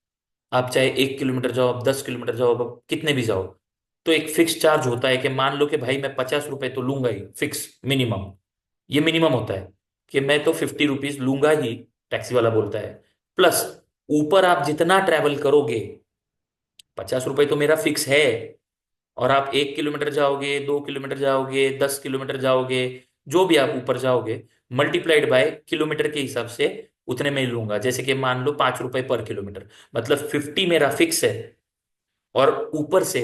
आप चाहे 1 किलोमीटर जाओ, आप 10 किलोमीटर जाओ, आप कितने भी जाओ, तो एक फिक्स चार्ज होता है कि मान लो कि भाई मैं 50 रुपए तो लूंगा ही, फिक्स मिनिमम। ये मिनिमम होता है कि मैं तो 50 रुपीज लूंगा ही, टैक्सी वाला बोलता है। प्लस ऊपर आप जितना ट्रैवल करोगे, 50 रुपए तो मेरा फिक्स है। और आप 1 किलोमीटर जाओगे, 2 किलोमीटर जाओगे, 10 किलोमीटर जाओगे, जो भी आप ऊपर जाओगे, मल्टीप्लाइड बाय किलोमीटर के हिसाब से उतने में ही लूंगा। जैसे कि मान लो 5 रुपए पर किलोमीटर, मतलब 50 मेरा फिक्स है, और ऊपर से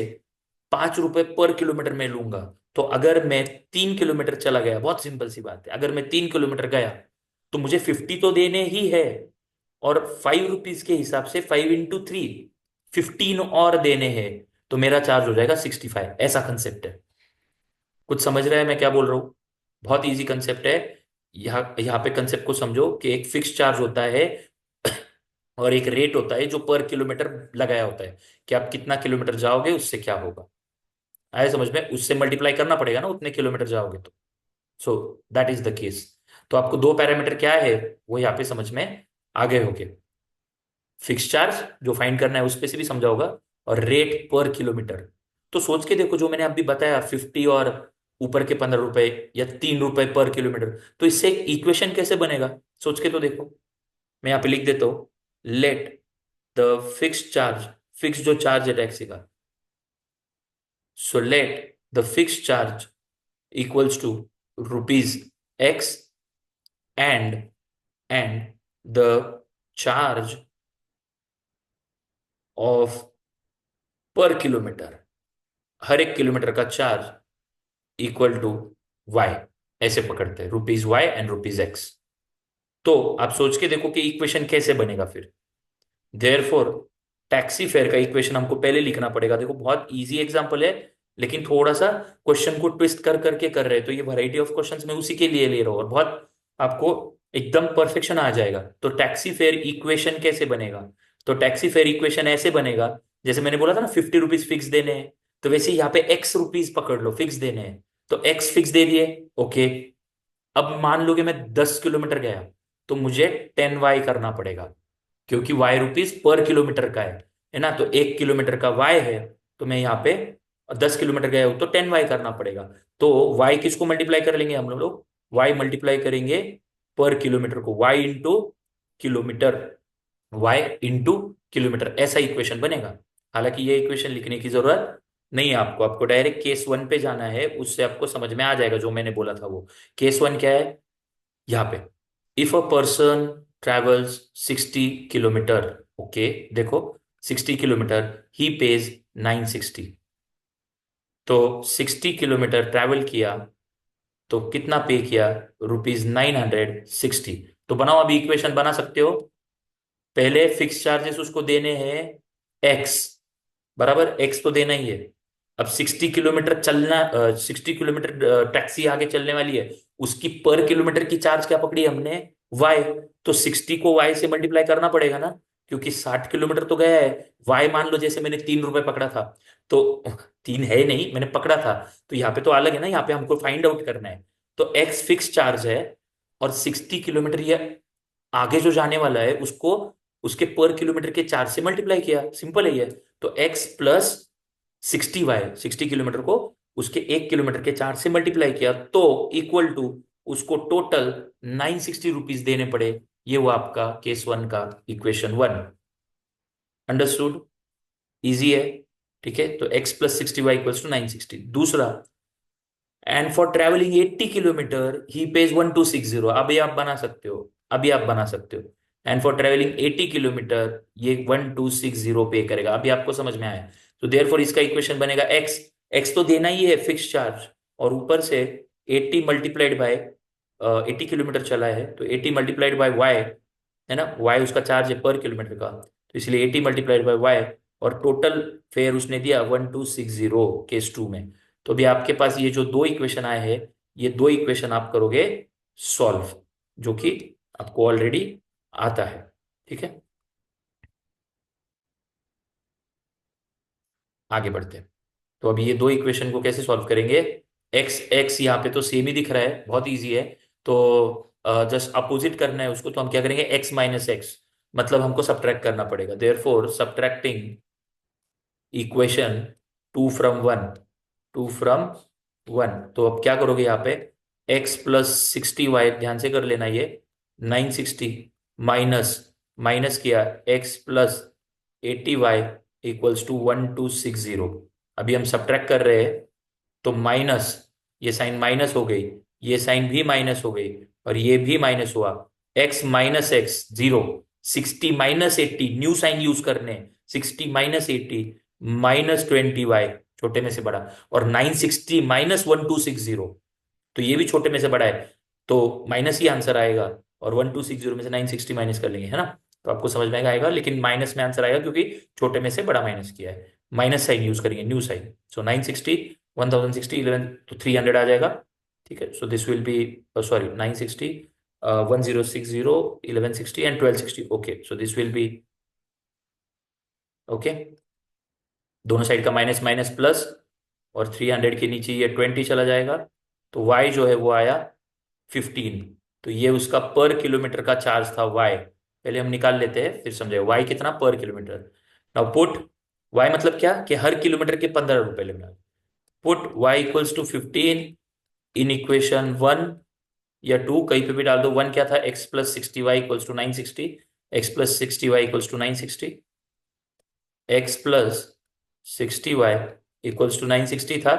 5 रुपए पर किलोमीटर में लूंगा। तो अगर मैं 3 किलोमीटर चला गया, बहुत सिंपल सी बात है, अगर मैं 3 किलोमीटर गया तो मुझे 50 तो देने ही है, और 5 रुपीज के हिसाब से 5 × 3, 15 और देने हैं, तो मेरा चार्ज हो जाएगा 65। ऐसा कंसेप्ट है। कुछ समझ रहे हैं मैं क्या बोल रहा हूँ? बहुत इजी कंसेप्ट है। यहाँ यहाँ पे कंसेप्ट को समझो कि एक फिक्स चार्ज होता है और एक रेट होता है जो पर किलोमीटर लगाया होता है, कि आप कितना किलोमीटर जाओगे उससे क्या होगा। आए समझ में? उससे मल्टीप्लाई करना पड़ेगा ना, उतने किलोमीटर जाओगे तो। So that is the case. तो आपको दो पैरामीटर क्या है वो यहाँ पे समझ में आ गए होंगे। फिक्स चार्ज जो फाइंड करना है उस पे से भी समझा होगा, और रेट पर किलोमीटर। तो सोच के देखो, जो मैंने अभी बताया 50 और ऊपर के 15 रुपए, या 3 रुपए पर किलोमीटर, तो इससे एक इक्वेशन कैसे बनेगा, सोच के तो देखो। मैं यहाँ पे लिख देता हूँ, let the fix charge, fix जो चार्ज है टैक्सी का, so let the fix charge equals to rupees x, and the charge of पर किलोमीटर, हर एक किलोमीटर का चार्ज इक्वल टू वाई। ऐसे पकड़ते हैं, rupees y and rupees x. तो आप सोच के देखो कि इक्वेशन कैसे बनेगा फिर। देयरफॉर टैक्सी फेयर का इक्वेशन हमको पहले लिखना पड़ेगा। देखो बहुत इजी एग्जांपल है, लेकिन थोड़ा सा क्वेश्चन को ट्विस्ट कर करके कर रहे हैं, तो ये वैरायटी ऑफ क्वेश्चंस मैं उसी के लिए ले रहा हूँ, और बहुत आपको एकदम परफेक्शन आ जाएगा। तो टैक्सी फेयर इक्वेशन कैसे बनेगा? तो टैक्सी फेयर इक्वेशन ऐसे बनेगा, जैसे मैंने बोला था ना 50 रुपीज फिक्स देने हैं, तो वैसे ही यहाँ पे एक्स रुपीज पकड़ लो, फिक्स देने हैं। तो एक्स फिक्स दे दिए, ओके। अब मान लो कि मैं 10 किलोमीटर गया, तो मुझे 10 वाई करना पड़ेगा, क्योंकि वाई रुपीज पर किलोमीटर का है ना। तो 1 किलोमीटर का वाई है, तो मैं यहाँ पे 10 किलोमीटर गया हूं तो 10 वाई करना पड़ेगा। तो वाई किसको मल्टीप्लाई कर लेंगे हम लोग? वाई मल्टीप्लाई करेंगे पर किलोमीटर को, y into kilometre, y into kilometre, ऐसा इक्वेशन बनेगा। हालांकि ये इक्वेशन लिखने की जरूरत नहीं है आपको, आपको डायरेक्ट केस वन पे जाना है, उससे आपको समझ में आ जाएगा जो मैंने बोला था वो। केस वन क्या है यहाँ पे? If a person travels 60 kilometre, okay, देखो 60 किलोमीटर, ही पेज 960। तो 60 किलोमीटर ट्रैवल किया तो कितना पे किया? रुपीज 960। तो बनाओ, अभी इक्वेशन बना सकते हो। पहले फिक्स चार्जेस उसको देने हैं एक्स, बराबर एक्स तो देना ही है। अब 60 किलोमीटर चलना, 60 किलोमीटर टैक्सी आगे चलने वाली है, उसकी पर किलोमीटर की चार्ज क्या पकड़ी हमने? वाई। तो 60 को वाई से मल्टीप्लाई करना पड़ेगा ना, क्योंकि 60 किलोमीटर तो गया है। वाई मान लो जैसे मैंने 3 रुपए पकड़ा था, तो तीन है नहीं, मैंने पकड़ा था, तो यहाँ पे तो अलग है ना, यहाँ पे हमको फाइंड आउट करना है। तो एक्स फिक्स चार्ज है, और 60 किलोमीटर ये आगे जो जाने वाला है उसको उसके पर किलोमीटर के चार्ज से मल्टीप्लाई किया, सिंपल है ये। तो एक्स प्लस 60 वाई, 60 किलोमीटर को उसके 1 किलोमीटर के चार्ज से मल्टीप्लाई किया, तो इक्वल टू उसको टोटल 960 रुपीज देने पड़े। ये हुआ आपका केस वन का इक्वेशन वन। अंडरस्टूड? इजी है, ठीक है। तो x plus 60 y equals to 960। दूसरा, and for travelling 80 kilometre he pays 1260। अभी आप बना सकते हो, अभी आप बना सकते हो। एंड फॉर ट्रेवलिंग 80 किलोमीटर ये 1260 पे करेगा। अभी आपको समझ में आया? तो देयर फॉर इसका इक्वेशन बनेगा एक्स, एक्स तो देना ही है फिक्स चार्ज, और ऊपर से 80 मल्टीप्लाइड बाय 80 किलोमीटर चला है, तो 80 मल्टीप्लाइड बाय वाई, है ना, वाई उसका चार्ज है पर किलोमीटर का, तो इसलिए 80 मल्टीप्लाइड बाय वाई, और टोटल फेयर उसने दिया 1260 केस टू में। तो अभी आपके पास ये जो दो इक्वेशन आए हैं, ये दो इक्वेशन आप करोगे सॉल्व, जो कि आपको ऑलरेडी आता है, ठीक है। आगे बढ़ते हैं। तो अभी ये दो इक्वेशन को कैसे सॉल्व करेंगे? एक्स एक्स यहाँ पे तो सेम ही दिख रहा है, बहुत इजी है। तो जस्ट अपोजिट करना है उसको, तो हम क्या करेंगे? एक्स माइनस एक्स, मतलब हमको सब्ट्रैक्ट करना पड़ेगा। Therefore subtracting equation two from one, two from one. तो अब क्या करोगे यहाँ पे? एक्स प्लस 60y, ध्यान से कर लेना ये, 960 माइनस, माइनस किया x plus 80y equals to 1260। अभी हम सब्ट्रैक्ट कर रहे हैं, तो माइनस, ये साइन माइनस हो गई, ये साइन भी माइनस हो गई, और ये भी माइनस हुआ। X minus x 0, 60 - 80, new sign use करने, 60 - 80 -20y, छोटे में से बड़ा, और 960 -1260, तो ये भी छोटे में से बड़ा है, तो माइनस ही आंसर आएगा। और 1260 में से 960 माइनस कर लेंगे, है ना, तो आपको समझ में आएगा, लेकिन माइनस में आंसर आएगा क्योंकि छोटे में से बड़ा माइनस किया है, माइनस साइन यूज करेंगे, न्यू साइन। सो 960, 1060, 11, तो 300 आ जाएगा। ठीक है, सो this will B, sorry, 960, 1060, 1160 and 1260। Okay, so this will B, okay, दोनों साइड का माइनस माइनस प्लस, और 300 के नीचे ये 20 चला जाएगा, तो y जो है वो आया 15। तो ये उसका पर किलोमीटर का चार्ज था y। पहले हम निकाल लेते हैं फिर समझे y कितना पर किलोमीटर। नाउ पुट y मतलब क्या, कि हर किलोमीटर के 15 रुपए लेना। Put y equals to 15 in equation 1 या 2, कहीं पे भी डाल दो। 1 क्या था, x plus 60y equals to 960, x plus 60y equals to 960, x plus 60y equals to 960 था,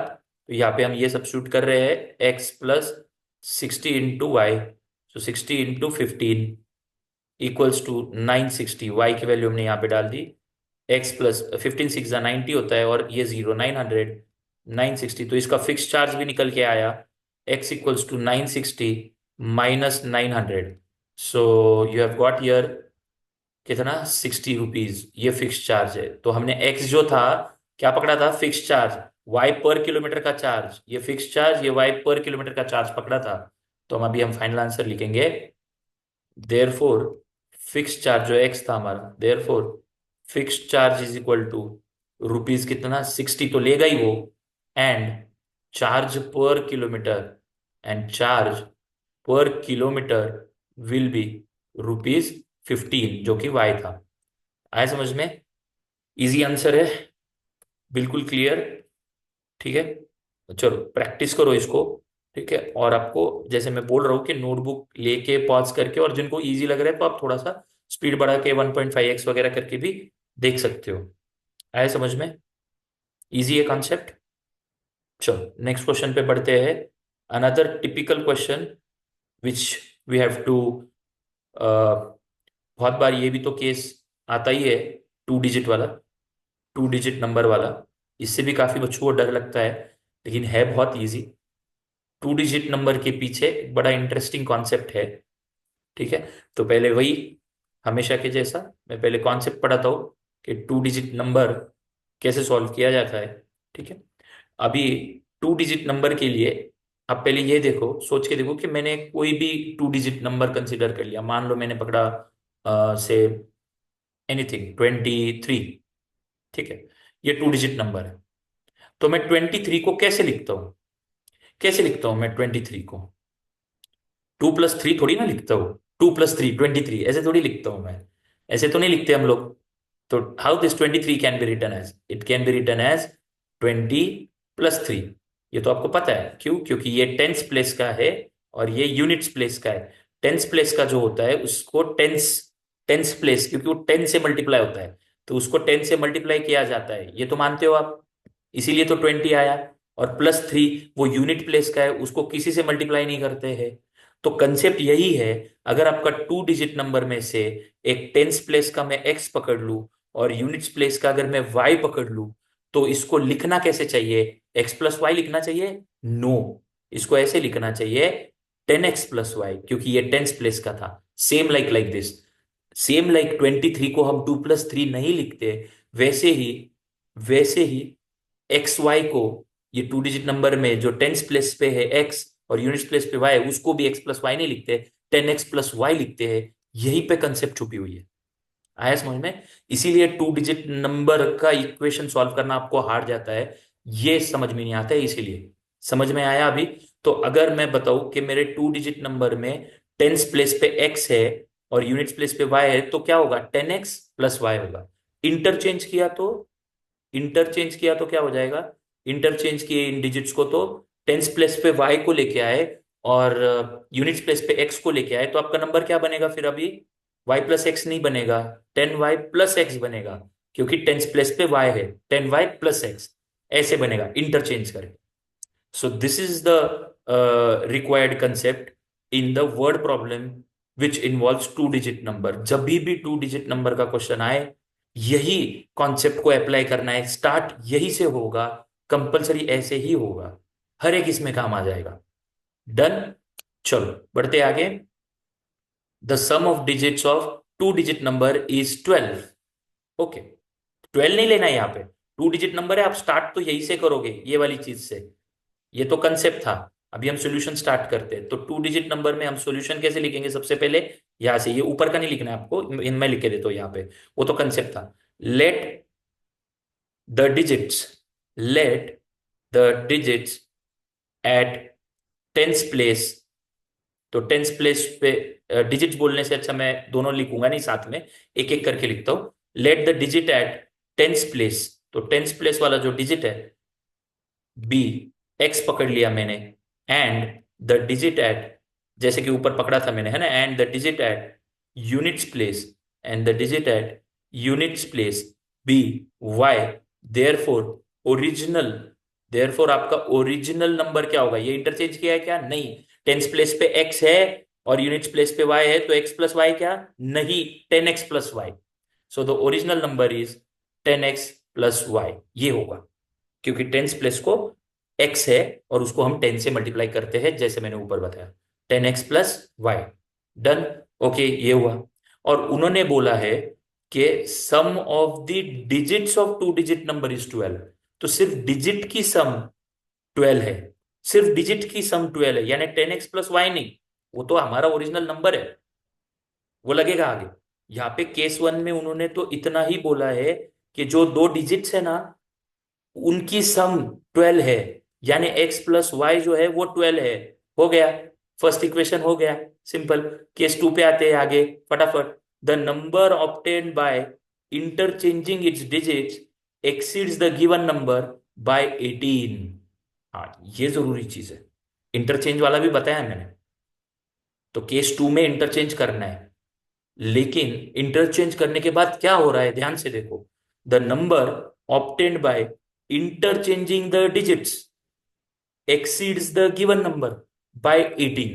तो यहाँ पे हम ये सब्स्टिट्यूट कर रहे हैं, x plus 60 × y, so 60 × 15 equals to 960। y की वैल्यू हमने यहाँ पे डाल दी, x प्लस 15 6 90 होता है, और ये 0 900, 960, तो इसका फिक्स चार्ज भी निकल के आया, x equals to 960 minus 900। So you have got year कितना, 60 रुपीज, ये फिक्स चार्ज है। तो हमने x जो था क्या पकड़ा था, fix charge, y per kilometre का चार्ज, ये फिक्स चार्ज, ये y पर किलोमीटर का चार्ज पकड़ा था। तो हम फाइनल आंसर लिखेंगे, देयरफॉर फिक्स चार्ज जो x था हमारा, therefore fix charge is equal to rupees कितना, 60 तो लेगा ही वो, and charge per kilometre, and charge per kilometre will be rupees 15, जो कि y था। आया समझ में, इजी आंसर है, बिल्कुल क्लियर। ठीक है, चलो प्रैक्टिस करो इसको। ठीक है, और आपको जैसे मैं बोल रहा हूँ कि नोटबुक लेके पॉज करके, और जिनको इजी लग रहा है तो आप थोड़ा सा स्पीड बढ़ा के 1.5x वगैरह करके भी देख सकते हो। आया समझ में, इजी है कॉन्सेप्ट। चलो नेक्स्ट क्वेश्चन पे बढ़ते हैं। Another typical question which we have to, बहुत बार ये भी तो केस आता ही है, 2 डिजिट वाला, 2 डिजिट नंबर वाला। इससे भी काफी बच्चों को डर लगता है, लेकिन है बहुत इजी। 2 डिजिट नंबर के पीछे एक बड़ा इंटरेस्टिंग कॉन्सेप्ट है। ठीक है, तो पहले वही, हमेशा के जैसा मैं पहले कॉन्सेप्ट पढ़ाता हूँ कि 2 डिजिट नंबर कैसे सॉल्व किया जाता है। ठीक है, अभी 2 डिजिट नंबर के लिए आप पहले ये देखो, सोच के देखो कि मैंने कोई भी 2 डिजिट नंबर कंसिडर कर लिया, मान लो मैंने पकड़ा से एनीथिंग 23। ठीक है, ये 2 डिजिट नंबर है, तो मैं 23 को कैसे लिखता हूँ, कैसे लिखता हूँ मैं 23 को, 2 + 3 थोड़ी ना लिखता हूँ, 2 + 3 23, ऐसे थोड़ी लिखता हूँ मैं, ऐसे तो नहीं लिखते हम लोग। तो how this 23 can be written as, it can be written as 20 + 3। ये तो आपको पता है, क्यों, क्योंकि ये टेंस प्लेस का है और ये यूनिट्स प्लेस का है। टेंस प्लेस का जो होता है उसको टेंस, टेंस प्लेस, क्योंकि वो 10 से मल्टीप्लाई होता है, तो उसको 10 से मल्टीप्लाई किया जाता है, ये तो मानते हो आप, इसीलिए तो 20 आया। और +3 वो यूनिट प्लेस का है, उसको किसी से मल्टीप्लाई नहीं करते हैं। तो कंसेप्ट यही है, अगर आपका 2 डिजिट नंबर में से एक टेंस प्लेस का मैं x पकड़ लूं और यूनिट्स प्लेस का अगर मैं y पकड़ लूं, तो इसको लिखना कैसे चाहिए, x + y लिखना चाहिए, नो, इसको ऐसे लिखना चाहिए 10x + y, क्योंकि ये टेंस प्लेस का था। Same like like this, same like 23 को हम 2 + 3 नहीं लिखते, वैसे ही, वैसे ही एक्स वाई को, ये 2 डिजिट नंबर में जो टेंस प्लेस पे है एक्स और यूनिट्स प्लेस पे वाई, उसको भी x + y नहीं लिखते, 10x + y लिखते हैं। यहीं पे कंसेप्ट छुपी हुई है। आया समझ में, इसीलिए 2 डिजिट नंबर का इक्वेशन सॉल्व करना आपको हार्ड जाता है, ये समझ में नहीं आता है, इसीलिए। समझ में आया अभी। तो अगर मैं बताऊं कि मेरे 2 डिजिट नंबर में टेंस प्लेस पे x है और यूनिट्स प्लेस पे y है, तो क्या होगा, 10x + y होगा। इंटरचेंज किया तो, इंटरचेंज किया तो क्या हो जाएगा, इंटरचेंज किए इन डिजिट्स को, तो टेंस प्लेस पे y को लेके आए और यूनिट्स प्लेस पे एक्स को लेके आए, तो आपका नंबर क्या बनेगा फिर? अभी वाई प्लस एक्स नहीं बनेगा, 10y+x बनेगा, क्योंकि टेंस प्लेस पे y है, 10y+x ऐसे बनेगा इंटरचेंज करके। सो this is the required concept in the word problem which involves to digit number. जब भी टू डिजिट नंबर का क्वेश्चन आए, यही कॉन्सेप्ट को अप्लाई करना है, स्टार्ट यही से होगा, कंपलसरी ऐसे ही होगा, हर एक इसमें काम आ जाएगा। डन। चलो बढ़ते आगे। The sum of digits of two digit number is 12। Okay, 12 नहीं लेना है यहाँ पे, टू डिजिट नंबर है, आप स्टार्ट तो यही से करोगे, ये वाली चीज से। ये तो कंसेप्ट था, अभी हम सॉल्यूशन स्टार्ट करते हैं। तो टू डिजिट नंबर में हम सॉल्यूशन कैसे लिखेंगे? सबसे पहले यहां से, ये ऊपर का नहीं लिखना है आपको, इनमें लिख के देता हूं यहाँ पे, वो तो कंसेप्ट था। Let the digits let the digits at tens place. तो टेंस प्लेस पे डिजिट्स बोलने से अच्छा मैं दोनों लिखूंगा नहीं, साथ में एक एक करके लिखता हूं। Let the digit at tens place, तो टेंस प्लेस वाला जो डिजिट है बी, एक्स पकड़ लिया मैंने, एंड द डिजिट एट, जैसे कि ऊपर पकड़ा था मैंने, है ना, and the digit at units place, and the digit at units place be y. Therefore original, therefore आपका ओरिजिनल नंबर क्या होगा? ये इंटरचेंज किया है क्या? नहीं। टेंस प्लेस पे एक्स है और यूनिट्स प्लेस पे वाई है, तो एक्स प्लस वाई क्या? नहीं, 10x+y। So the original number is 10x+y, ये होगा, क्योंकि टेंस प्लेस को एक्स है और उसको हम 10 से मल्टीप्लाई करते हैं, जैसे मैंने ऊपर बताया, 10x+y। डन। ओके, ये हुआ। और उन्होंने बोला है कि sum of the digits of two digit number is 12। तो सिर्फ डिजिट की सम 12 है, सिर्फ डिजिट की सम 12 है, यानी 10x+y नहीं, वो तो हमारा ओरिजिनल नंबर है, वो लगेगा आगे। यहाँ पे केस वन में उन्होंने तो इतना ही बोला है कि जो दो डिजिट्स है ना, उनकी सम 12 है, यानी x+y जो है वो 12 है। हो गया, फर्स्ट इक्वेशन हो गया सिंपल। केस टू पे आते हैं आगे फटाफट। The number obtained by interchanging it's digits exceeds the given number by 18। हाँ, ये जरूरी चीज है, इंटरचेंज वाला भी बताया मैंने। तो केस टू में इंटरचेंज करना है, लेकिन इंटरचेंज करने के बाद क्या हो रहा है, ध्यान से देखो। The number obtained by interchanging the digits exceeds the given number by 18।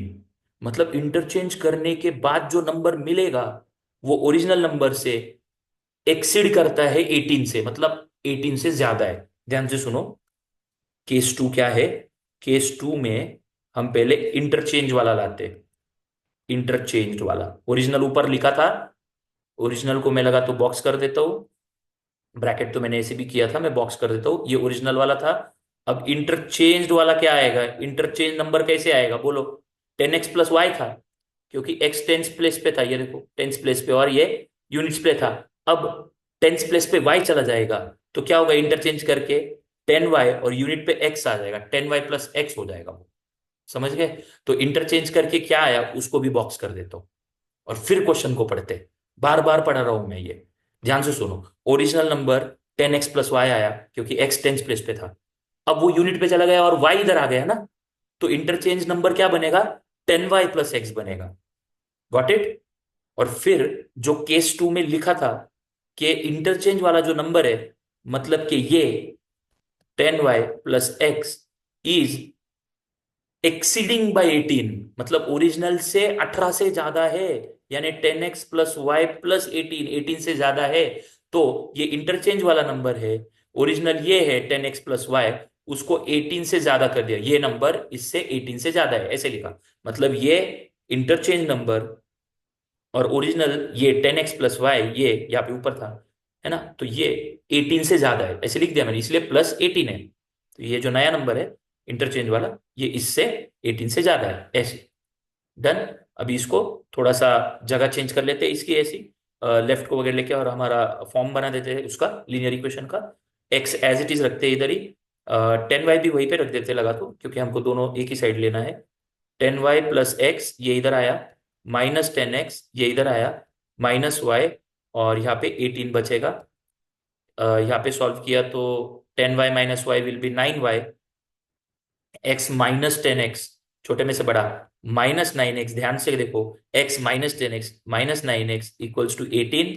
मतलब इंटरचेंज करने के बाद जो नंबर मिलेगा वो ओरिजिनल नंबर से एक्सीड करता है 18 से, मतलब 18 से ज्यादा है। ध्यान से सुनो, केस टू क्या है? केस टू में हम पहले इंटरचेंज वाला लाते, इंटरचेंज वाला ओरिजिनल ऊपर लिखा था, ओरिजिनल को मैं लगा तो बॉक्स कर देता हूं, ब्रैकेट तो मैंने ऐसे भी किया था, मैं बॉक्स कर देता हूं, ये ओरिजिनल वाला था। अब इंटरचेंज वाला क्या आएगा? इंटरचेंज नंबर कैसे आएगा बोलो? 10x+y था, क्योंकि x टेंस प्लेस पे था, ये देखो टेंस प्लेस पे, और ये यूनिट्स पे था। अब टेंस प्लेस पे y चला जाएगा, तो क्या होगा? इंटरचेंज करके 10y और यूनिट पे x आ जाएगा, 10y+x हो जाएगा वो। समझ गए? तो इंटरचेंज करके क्या आया उसको भी बॉक्स कर देता हूं, और फिर क्वेश्चन को पढ़ते। बार बार पढ़ा रहा हूं मैं ये, ध्यान से सुनो। ओरिजिनल नंबर 10x+y आया, क्योंकि x टेंस प्लेस पे था। अब वो यूनिट पे चला गया और y इधर आ गया ना, तो इंटरचेंज नंबर क्या बनेगा? 10y+x बनेगा। Got it? और फिर जो केस टू में लिखा था कि इंटरचेंज वाला जो नंबर है, मतलब कि ये 10y+x इज एक्सीडिंग बाय 18, मतलब ओरिजिनल से 18 से ज्यादा है, यानी 10x+y+18, 18 से ज्यादा है। तो ये इंटरचेंज वाला नंबर है, ओरिजिनल ये है 10x+y, उसको 18 से ज्यादा कर दिया, ये नंबर इससे 18 से ज्यादा है, ऐसे लिखा। मतलब ये इंटरचेंज नंबर और ओरिजिनल ये 10x+y, ये यहाँ पे ऊपर था, है ना, तो ये 18 से ज्यादा है, ऐसे लिख दिया मैंने, इसलिए +18 है। तो ये जो नया नंबर है इंटरचेंज वाला, ये इससे 18 से ज्यादा है, ऐसे। डन। अभी इसको थोड़ा सा जगह चेंज कर लेते हैं इसकी, ऐसी लेफ्ट को वगैरह लेके, और हमारा फॉर्म बना देते हैं उसका, लीनियर इक्वेशन का। एक्स एज इट इज रखते हैं इधर ही, 10y भी वहीं पे रख देते हैं लगा, तो क्योंकि हमको दोनों एक ही साइड लेना है। 10y+x ये इधर आया, -10x ये इधर आया, -y, और यहाँ पे 18 बचेगा। यहाँ पे सॉल्व किया तो 10y - y will be 9y, x -10x छोटे में से बड़ा, -9x, ध्यान से देखो, x -10x -9x equals to 18।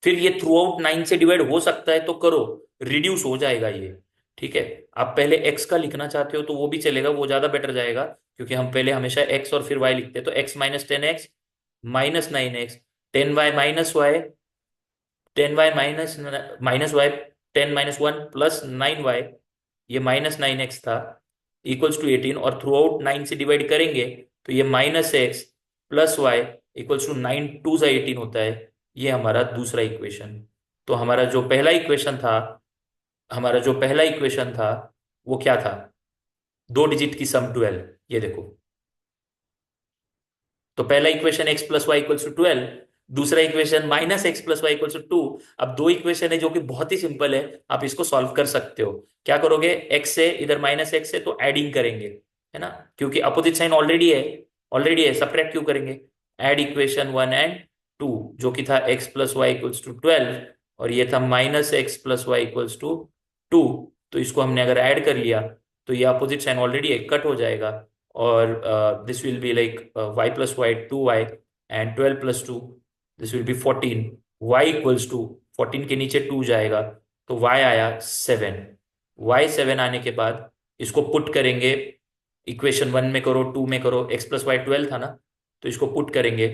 फिर ये थ्रू आउट 9 से डिवाइड हो सकता है तो करो, रिड्यूस हो जाएगा ये। ठीक है, आप पहले x का लिखना चाहते हो तो वो भी चलेगा, वो ज्यादा बेटर जाएगा, क्योंकि हम पहले हमेशा x और फिर y लिखते हैं। तो x -10x -9x, 10y - y, 10y minus Y, 10 - 1 +9y, ये -9x था, इक्वल्स टू 18, और थ्रू आउट 9 से डिवाइड करेंगे तो ये -x +y इक्वल्स टू 9 × 2 = 18 होता है। ये हमारा दूसरा इक्वेशन। तो हमारा जो पहला इक्वेशन था वो क्या था? दो डिजिट की सम 12, ये देखो। तो पहला इक्वेशन x + y = 12, दूसरा इक्वेशन -x + y = 2। अब दो इक्वेशन है जो कि बहुत ही सिंपल है, आप इसको सॉल्व कर सकते हो। क्या करोगे? x से इधर -x है तो एडिंग करेंगे, है ना, क्योंकि अपोजिट साइन ऑलरेडी है, सब्ट्रैक्ट क्यों करेंगे? एड इक्वेशन 1 और 2, जो कि था x + y = 12 और ये था -x + y = 2। तो इसको हमने अगर ऐड कर लिया तो ये अपोजिट साइन ऑलरेडी है, कट हो जाएगा, और this will be like y + y 2y, and 12 + 2 this will be 14। y = 14 के नीचे 2 जाएगा तो y आया 7। y 7 आने के बाद इसको पुट करेंगे, इक्वेशन 1 में करो, 2 में करो, x + y 12 था ना, तो इसको पुट करेंगे।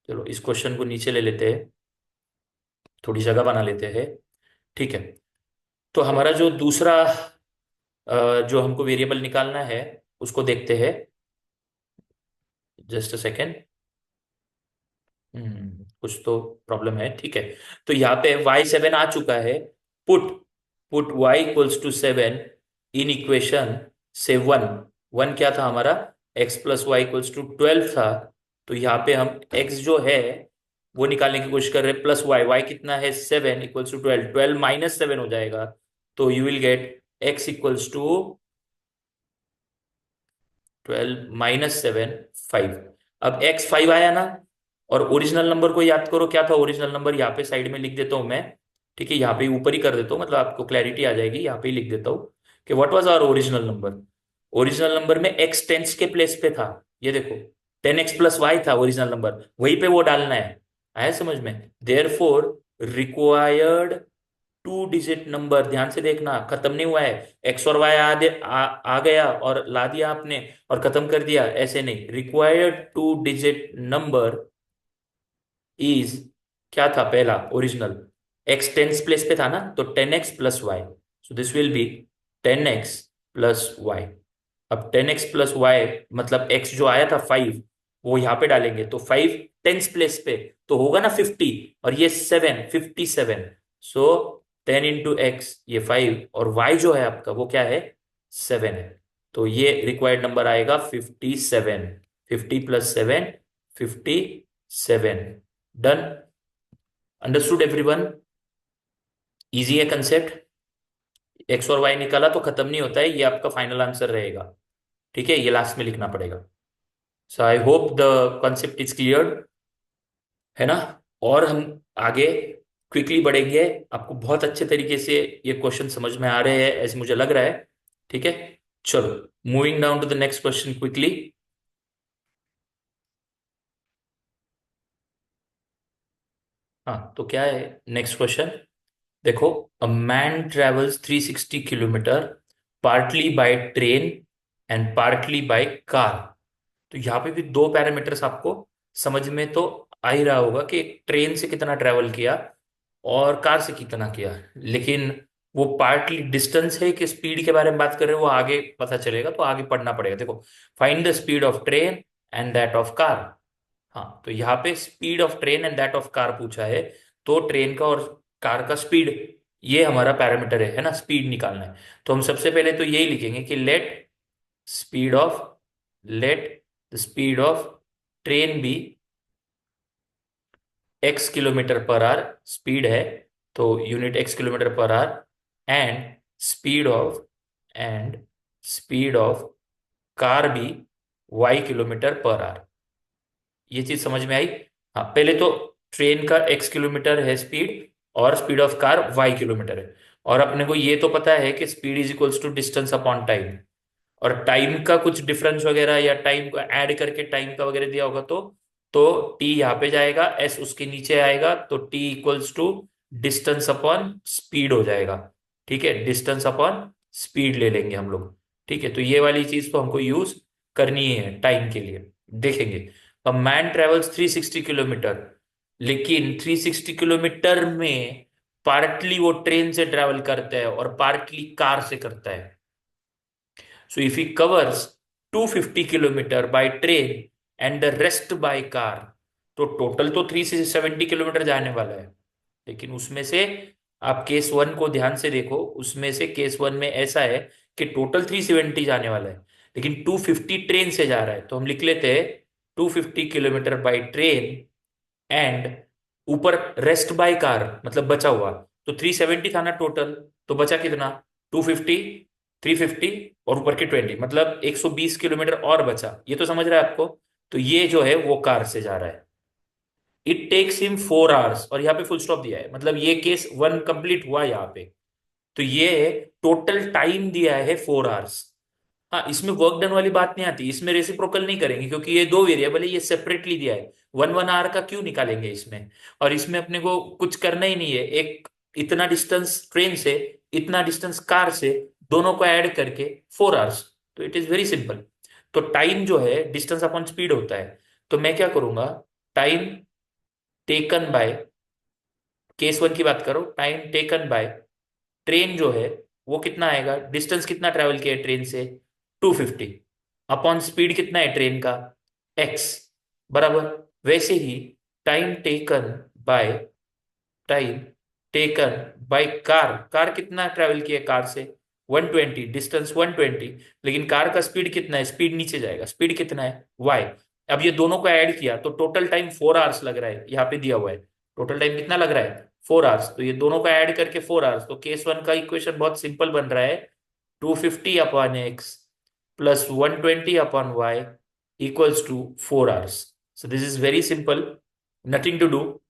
चलो इस क्वेश्चन को नीचे ले लेते हैं, थोड़ी जगह बना लेते हैं। ठीक है, तो हमारा जो दूसरा जो हमको वेरिएबल निकालना है उसको देखते हैं। Just a second. कुछ तो प्रॉब्लम है, ठीक है। तो यहाँ पे y7 आ चुका है। पुट पुट y = 7 इन इक्वेशन से 1। 1 क्या था हमारा? x + y = 12 था। तो यहाँ पे हम x जो है वो निकालने की कोशिश कर रहे हैं, प्लस y कितना है? 7 = 12, 12 -7 हो जाएगा। तो यू विल गेट x = 12 - 7 5। अब x 5 आया ना, और ओरिजिनल नंबर को याद करो, क्या था ओरिजिनल नंबर? यहाँ पे साइड में लिख देता हूं मैं। ठीक है, यहाँ पे ऊपर ही कर देता हूँ, मतलब आपको क्लैरिटी आ जाएगी, यहाँ पे ही लिख देता हूँ कि what was our original number. Original number में x टेंस के प्लेस पे था, ये देखो, 10x + y था ओरिजिनल नंबर, वहीं पे वो डालना है। आया समझ में? Therefore required 2 digit number, ध्यान से देखना, खत्म नहीं हुआ है। एक्स और वाई आ गया और ला दिया आपने और खत्म कर दिया, ऐसे नहीं। रिक्वायर्ड 2 डिजिट नंबर इज, क्या था पहला ओरिजिनल? एक्स टेंस प्लेस पे था ना, तो 10x + y, so this will B 10x + y। अब 10x + y मतलब x जो आया था 5, वो यहाँ पे डालेंगे तो 5 टेंस प्लेस पे तो होगा ना 50, और ये 7 57। सो 10 × x, ये 5, और y जो है आपका वो क्या है? 7 है। तो ये रिक्वायर्ड नंबर आएगा 57। 50 + 7 57। डन? Understood everyone? इजी है कंसेप्ट। एक्स और वाई निकाला तो खत्म नहीं होता है, ये आपका फाइनल आंसर रहेगा। ठीक है, ये लास्ट में लिखना पड़ेगा। So I hope the concept is clear, है ना। और हम आगे क्विकली बढ़ेंगे, आपको बहुत अच्छे तरीके से ये क्वेश्चन समझ में आ रहे हैं ऐसे मुझे लग रहा है। ठीक है, चलो moving down to the next question quickly. हाँ, तो क्या है नेक्स्ट क्वेश्चन? देखो, a man travels 360 kilometre partly by train and partly by car. तो यहाँ पे भी दो पैरामीटर्स आपको समझ में तो आ ही रहा होगा कि ट्रेन से कितना ट्रेवल किया और कार से कितना किया, लेकिन वो पार्टली डिस्टेंस है कि स्पीड के बारे में बात कर रहे हैं, वो आगे पता चलेगा, तो आगे पढ़ना पड़ेगा। देखो, find the speed of train and that of car. हाँ, तो यहाँ पे speed of train and that of car पूछा है, तो ट्रेन का और कार का स्पीड, ये हमारा पैरामीटर है ना, स्पीड निकालना है। तो हम सबसे पहले तो यही लिखेंगे कि speed of let the speed of train be x km/h, speed है तो unit x km/h, and speed of and speed of car भी y km/h। ये चीज समझ में आई? हाँ, पहले तो ट्रेन का x किलोमीटर है स्पीड, और speed of car y kilometre है, और अपने को ये तो पता है कि speed is equals to distance upon time. और टाइम का कुछ डिफरेंस वगैरह या टाइम को ऐड करके टाइम का वगैरह दिया होगा तो टी यहाँ पे जाएगा, एस उसके नीचे आएगा, तो T equals to distance upon speed हो जाएगा। ठीक है, डिस्टेंस अपॉन स्पीड ले लेंगे हम लोग। ठीक है, तो ये वाली चीज तो हमको यूज करनी ही है टाइम के लिए। देखेंगे, अ मैन ट्रेवल्स 360 किलोमीटर, लेकिन 360 किलोमीटर में पार्टली वो ट्रेन से ट्रेवल करता है और पार्टली कार से करता है। So if he covers 250 kilometre bye train and the rest by car, तो टोटल तो 370 किलोमीटर जाने वाला है। लेकिन उसमें से आप केस वन को ध्यान से देखो, उसमें से केस वन में ऐसा है कि टोटल 370 जाने वाला है, लेकिन 250 ट्रेन से जा रहा है। तो हम लिख लेते हैं 250 किलोमीटर बाय ट्रेन एंड ऊपर रेस्ट बाय कार मतलब बचा हुआ। तो 370 था ना टोटल, तो बचा कितना? 250, 350 और ऊपर के 20, मतलब 120 किलोमीटर और बचा। ये तो समझ रहा है आपको? तो ये जो है वो कार से जा रहा है। इट टेक्स हिम 4 आवर्स, और यहाँ पे फुल स्टॉप दिया है, मतलब ये केस वन कंप्लीट हुआ यहाँ पे। तो ये टोटल टाइम दिया है 4 आवर्स। हाँ, इसमें वर्क डन वाली बात नहीं आती, इसमें रेसिप्रोकल नहीं करेंगे क्योंकि ये दो वेरिएबल है, ये सेपरेटली दिया है। 1 1 आवर का क्यों निकालेंगे इसमें? और इसमें अपने को कुछ करना ही नहीं है, एक इतना डिस्टेंस ट्रेन से, इतना डिस्टेंस कार से, दोनों को ऐड करके 4 आवर्स। तो इट इज वेरी सिंपल। तो टाइम जो है डिस्टेंस अपॉन स्पीड होता है। तो मैं क्या करूंगा, time taken bye, case one की बात करो, टाइम टेकन बाय ट्रेन जो है वो कितना आएगा, डिस्टेंस कितना ट्रेवल किया है ट्रेन से, 250, अपॉन स्पीड कितना है ट्रेन का, एक्स, बराबर। वैसे ही time taken by, time taken by car, car कितना ट्रेवल किया है कार से, 120, डिस्टेंस 120, लेकिन कार का स्पीड कितना है, स्पीड नीचे जाएगा, स्पीड कितना है, वाई। अब ये दोनों को ऐड किया तो टोटल टाइम 4 आवर्स लग रहा है, यहाँ पे दिया हुआ है। टोटल टाइम कितना लग रहा है, 4 आवर्स। तो ये दोनों को ऐड करके 4 आवर्स, तो केस वन का इक्वेशन बहुत सिंपल बन रहा है, 250 upon X plus 120 upon Y equals to 4 hours. So this is very simple, nothing to do.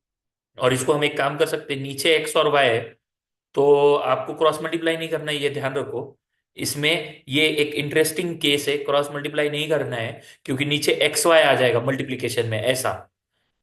और इसको हम एक काम कर सकते हैं, नीचे एक्स और वाई है तो आपको क्रॉस मल्टीप्लाई नहीं करना है, ये ध्यान रखो। इसमें ये एक इंटरेस्टिंग केस है, क्रॉस मल्टीप्लाई नहीं करना है क्योंकि नीचे एक्स वाई आ जाएगा मल्टीप्लीकेशन में ऐसा,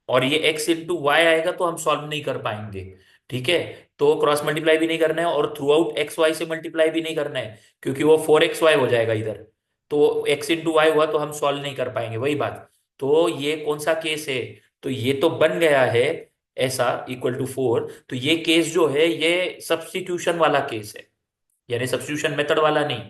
और ये एक्स इंटू वाई आएगा तो हम सॉल्व नहीं कर पाएंगे। ठीक है, तो क्रॉस मल्टीप्लाई भी नहीं करना है और थ्रू आउट एक्स वाई से मल्टीप्लाई भी नहीं करना है क्योंकि वो 4xy हो जाएगा इधर। तो एक्स इंटू वाई हुआ तो हम सॉल्व नहीं कर पाएंगे, वही बात। तो ये कौन सा केस है, तो ये तो बन गया है ऐसा इक्वल टू 4। तो ये केस जो है ये सब्स्टिट्यूशन वाला केस है, यानी सब्स्टिट्यूशन मेथड वाला नहीं।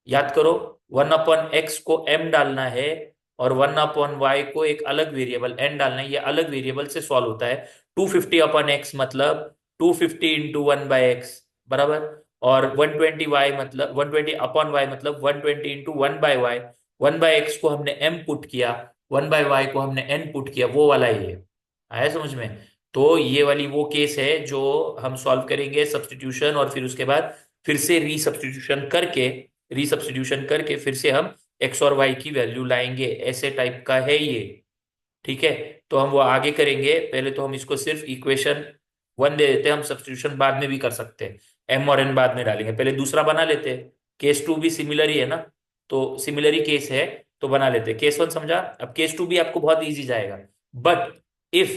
याद करो, 1/x को m डालना है और 1/y को एक अलग वेरिएबल n डालना है, ये अलग वेरिएबल से सॉल्व होता है। 250/x मतलब 250 इंटू 1/x, बराबर। और 120y मतलब 120/y मतलब 120 इंटू 1/y। 1/x को हमने m पुट किया, 1/y को हमने n पुट किया, वो वाला ही है। आया समझ में? तो ये वाली वो केस है जो हम सॉल्व करेंगे सब्स्टिट्यूशन, और फिर उसके बाद फिर से रीसब्स्टिट्यूशन करके फिर से हम एक्स और वाई की वैल्यू लाएंगे, ऐसे टाइप का है ये। ठीक है, तो हम वो आगे करेंगे, पहले तो हम इसको सिर्फ इक्वेशन वन दे देते हैं, हम सब्स्टिट्यूशन बाद में भी कर सकते हैं, एम और एन बाद में डालेंगे, पहले दूसरा बना लेते हैं। केस टू भी सिमिलर ही है ना, तो सिमिलर ही केस है, तो बना लेते हैं। केस वन समझा, अब केस टू भी आपको बहुत ईजी जाएगा। But if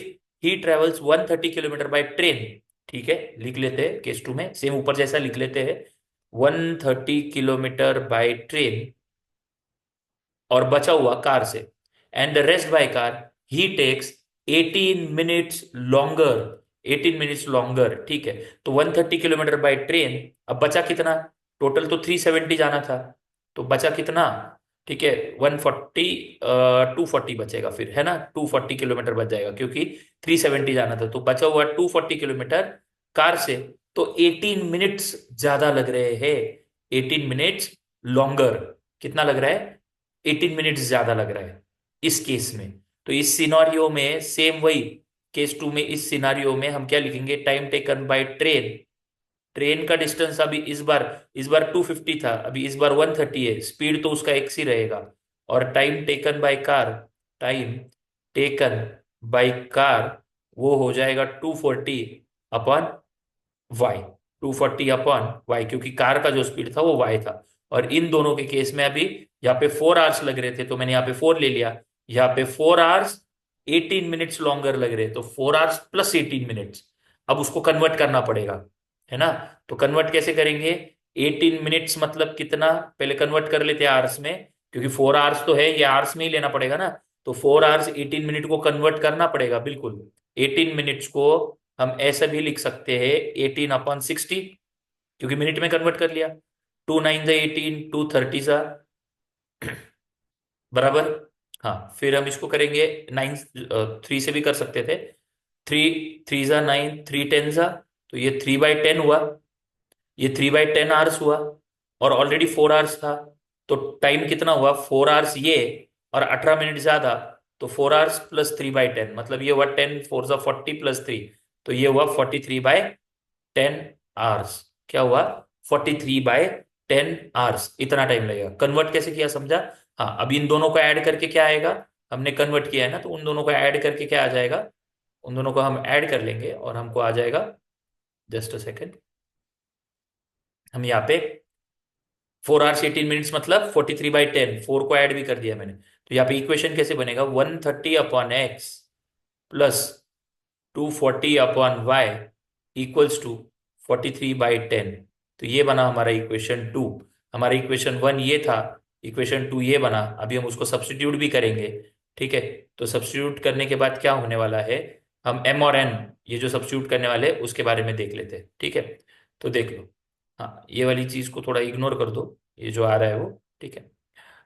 he travels 130 kilometre by train, ठीक है, लिख लेते हैं केस टू में सेम ऊपर जैसा लिख लेते हैं, 130 किलोमीटर बाय ट्रेन और बचा हुआ कार से, and the rest by car, he takes 18 minutes longer, 18 minutes longer. ठीक है, तो 130 किलोमीटर बाय ट्रेन, अब बचा कितना, टोटल तो 370 जाना था, तो बचा कितना, ठीक है, 140, 240 बचेगा फिर, है ना, 240 किलोमीटर बच जाएगा क्योंकि 370 जाना था, तो बचा हुआ 240 किलोमीटर कार से। तो 18 मिनट्स ज्यादा लग रहे हैं, 18 मिनट्स लॉन्गर, कितना लग रहा है, 18 मिनट्स ज्यादा लग रहा है इस केस में। तो इस सिनारियो में सेम वही, केस टू में इस सिनारियो में हम क्या लिखेंगे, time taken by train, train का डिस्टेंस अभी इस बार 250 था, अभी इस बार 130 है, स्पीड तो उसका एक्स ही रहेगा। और time taken by car, time taken by car वो हो जाएगा 240 अपॉन वाई, 240 अपॉन वाई, क्योंकि कार का जो स्पीड था वो वाई था। और इन दोनों के केस में अभी यहाँ पे 4 आवर्स लग रहे थे तो मैंने यहाँ पे 4 ले लिया। यहाँ पे 4 आवर्स 18 मिनट्स लॉन्गर लग रहे, तो 4 आवर्स प्लस 18 मिनट्स। अब उसको कन्वर्ट करना पड़ेगा, है ना। तो कन्वर्ट कैसे करेंगे? 18 मिनट्स मतलब कितना, पहले कन्वर्ट कर लेते हैं आवर्स में, क्योंकि 4 आवर्स तो है, ये आवर्स में ही लेना पड़ेगा ना। तो 4 आवर्स 18 मिनट को कन्वर्ट करना पड़ेगा बिल्कुल। 18 मिनट्स को हम ऐसा भी लिख सकते हैं 18/60, क्योंकि मिनट में कन्वर्ट कर लिया। 2 9 × 18, 2 30 बराबर। हाँ, फिर हम इसको करेंगे 9 3 से भी कर सकते थे। 3 3 9, 3 10, तो ये 3/10 हुआ। ये 3/10 आवर्स हुआ, और ऑलरेडी 4 आवर्स था। तो टाइम कितना हुआ? 4 आवर्स ये, और 18 मिनट ज्यादा। तो 4 आवर्स प्लस 3/10, मतलब ये हुआ 10 4 × 40 + 3। तो ये हुआ 43/10 आवर्स। क्या हुआ? 43/10 आवर्स, इतना टाइम लगेगा। कन्वर्ट कैसे किया, समझा? हाँ, अब इन दोनों को ऐड करके क्या आएगा? हमने कन्वर्ट किया है ना, तो उन दोनों को ऐड करके क्या आ जाएगा? उन दोनों को हम ऐड कर लेंगे और हमको आ जाएगा, जस्ट अ सेकेंड, हम यहाँ पे 4 आवर्स 18 मिनट्स मतलब 43/10, 4 को ऐड भी कर दिया मैंने। तो यहाँ पे इक्वेशन कैसे बनेगा? 130/x plus 240/y equals to 43/10। तो ये बना हमारा इक्वेशन 2। हमारा इक्वेशन 1 ये था, इक्वेशन 2 ये बना। अभी हम उसको सब्स्टिट्यूट भी करेंगे, ठीक है। तो सब्स्टिट्यूट करने के बाद क्या होने वाला है, हम m और n, ये जो सब्स्टिट्यूट करने वाले हैं उसके बारे में देख लेते हैं, ठीक है। तो देख लो, हाँ, ये वाली चीज को थोड़ा इग्नोर कर दो, ये जो आ रहा है वो, ठीक है।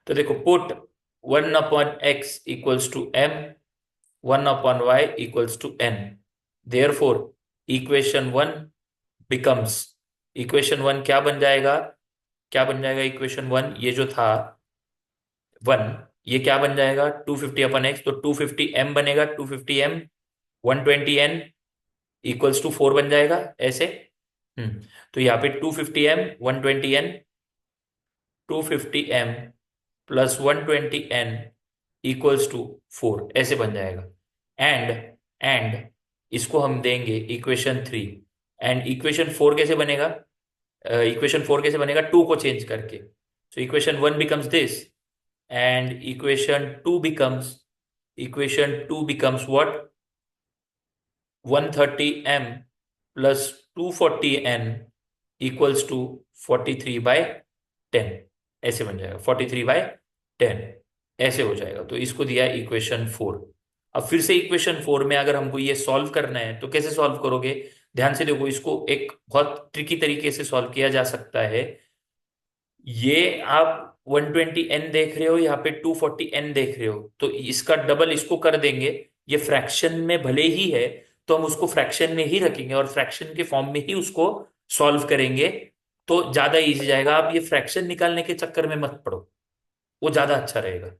तो देखो, put 1/x = m, 1/y = n। Therefore, equation 1 becomes, equation 1 क्या बन जाएगा? क्या बन जाएगा इक्वेशन 1? ये जो था 1, ये क्या बन जाएगा? 250/x, तो 250m बनेगा। 250m 120n इक्वल्स टू 4 बन जाएगा ऐसे। तो यहाँ पे 250m 120n, 250m plus 120n equals to 4 ऐसे बन जाएगा। एंड इसको हम देंगे इक्वेशन 3। एंड इक्वेशन 4 कैसे बनेगा? इक्वेशन 4 कैसे बनेगा? 2 को चेंज करके। So equation 1 becomes this, and equation 2 becomes what? 130m plus 240n equals to 43/10, ऐसे बन जाएगा। 43/10 ऐसे हो जाएगा। तो इसको दिया इक्वेशन 4। अब फिर से इक्वेशन 4 में अगर हमको ये सॉल्व करना है तो कैसे सॉल्व करोगे? ध्यान से देखो, इसको एक बहुत ट्रिकी तरीके से सॉल्व किया जा सकता है। ये आप 120n देख रहे हो, यहाँ पे 240n देख रहे हो, तो इसका डबल इसको कर देंगे। ये फ्रैक्शन में भले ही है, तो हम उसको फ्रैक्शन में ही रखेंगे और फ्रैक्शन के फॉर्म में ही उसको सॉल्व करेंगे। तो ज्यादा इजी जाएगा। आप ये फ्रैक्शन निकालने के चक्कर में मत पड़ो, वो ज्यादा अच्छा रहेगा,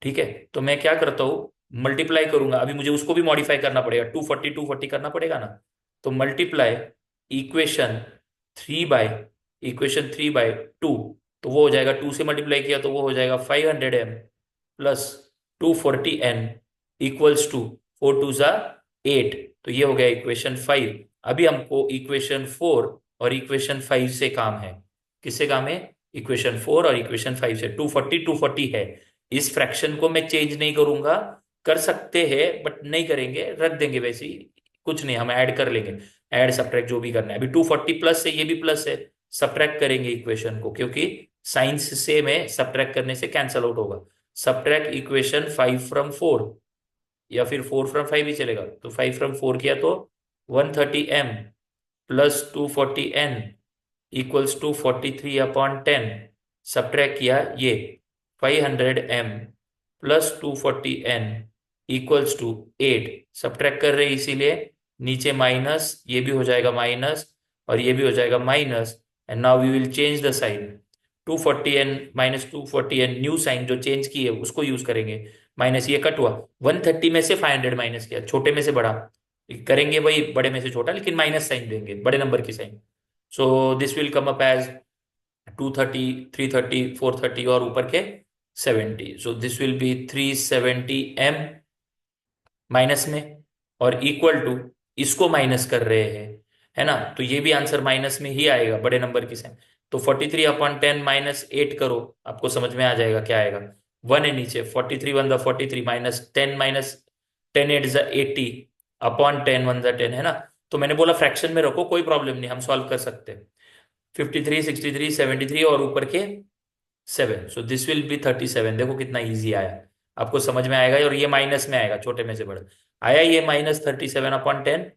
ठीक है। तो मैं क्या करता हूँ, मल्टीप्लाई करूंगा। अभी मुझे उसको भी मॉडिफाई करना पड़ेगा, 240 करना पड़ेगा ना। तो मल्टीप्लाई इक्वेशन 3 बाय 2, तो वो हो जाएगा, 2 से मल्टीप्लाई किया तो वो हो जाएगा 500m plus 240n equals to 4 2 8। तो ये हो गया इक्वेशन 5। अभी हमको इक्वेशन 4 और इक्वेशन 5 से काम है। किससे काम है? इक्वेशन 4 और इक्वेशन 5 से। 240 है। इस फ्रैक्शन को मैं चेंज नहीं करूंगा, कर सकते हैं बट नहीं करेंगे, रख देंगे वैसे ही, कुछ नहीं, हम ऐड कर लेंगे। ऐड सब्ट्रैक्ट जो भी करना है। अभी 240 प्लस है, ये भी प्लस है, सब्ट्रैक्ट करेंगे इक्वेशन को, क्योंकि साइंस से में सब्ट्रैक्ट करने से कैंसल आउट होगा। सब्ट्रैक्ट इक्वेशन 5 from 4, या फिर 4 from 5 ही चलेगा। तो 5 from 4 किया तो 130m plus 240n equals to 43/10। Subtract किया ये 500m plus 240n equals to 8। Subtract कर रहे हैं इसीलिए नीचे माइनस, ये भी हो जाएगा माइनस और ये भी हो जाएगा minus. And now we will change the sign. 240n minus 240n, new sign जो चेंज की है उसको यूज करेंगे। माइनस ये कट हुआ, 130 में से 500 माइनस किया, छोटे में से बड़ा करेंगे, वही बड़े में से छोटा, लेकिन माइनस साइन देंगे, बड़े नंबर की sign. So this will come up as 230, 330, 430 और ऊपर के 70। So this will be 370m minus में, और इक्वल टू, इसको माइनस कर रहे हैं, है ना। तो ये भी आंसर माइनस में ही आएगा, बड़े नंबर की साइन। तो 43/10 -8 करो, आपको समझ में आ जाएगा क्या आएगा। 1 है नीचे, 43 1 43 -10 -10 8 80 अपॉन 10 1 10 है ना। तो मैंने बोला फ्रैक्शन में रखो, कोई प्रॉब्लम नहीं, हम सॉल्व कर सकते हैं। 53 63 73 और ऊपर के 7, सो दिस विल बी 37। देखो कितना इजी आया, आपको समझ में आएगा। और ये माइनस में आएगा, छोटे में से बड़ा आया ये -37/10।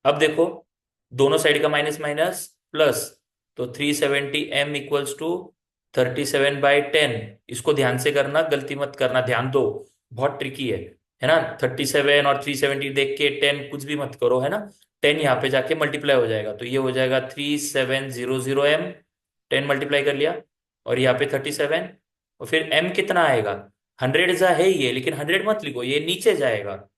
अब देखो दोनों साइड का माइनस माइनस प्लस, तो 370m इक्वल्स टू 37/10। इसको ध्यान से करना, गलती मत करना, ध्यान दो, बहुत ट्रिकी है ना। 37 और 370 देख के 10 कुछ भी मत करो, है ना। 10 यहाँ पे जाके मल्टीप्लाई हो जाएगा, तो ये हो जाएगा 3700m। 10 मल्टीप्लाई कर लिया, और यहाँ पे 37, और फिर m कितना आएगा, 100 जा है ये, लेकिन 100 मत लिखो, ये नीचे जाएगा।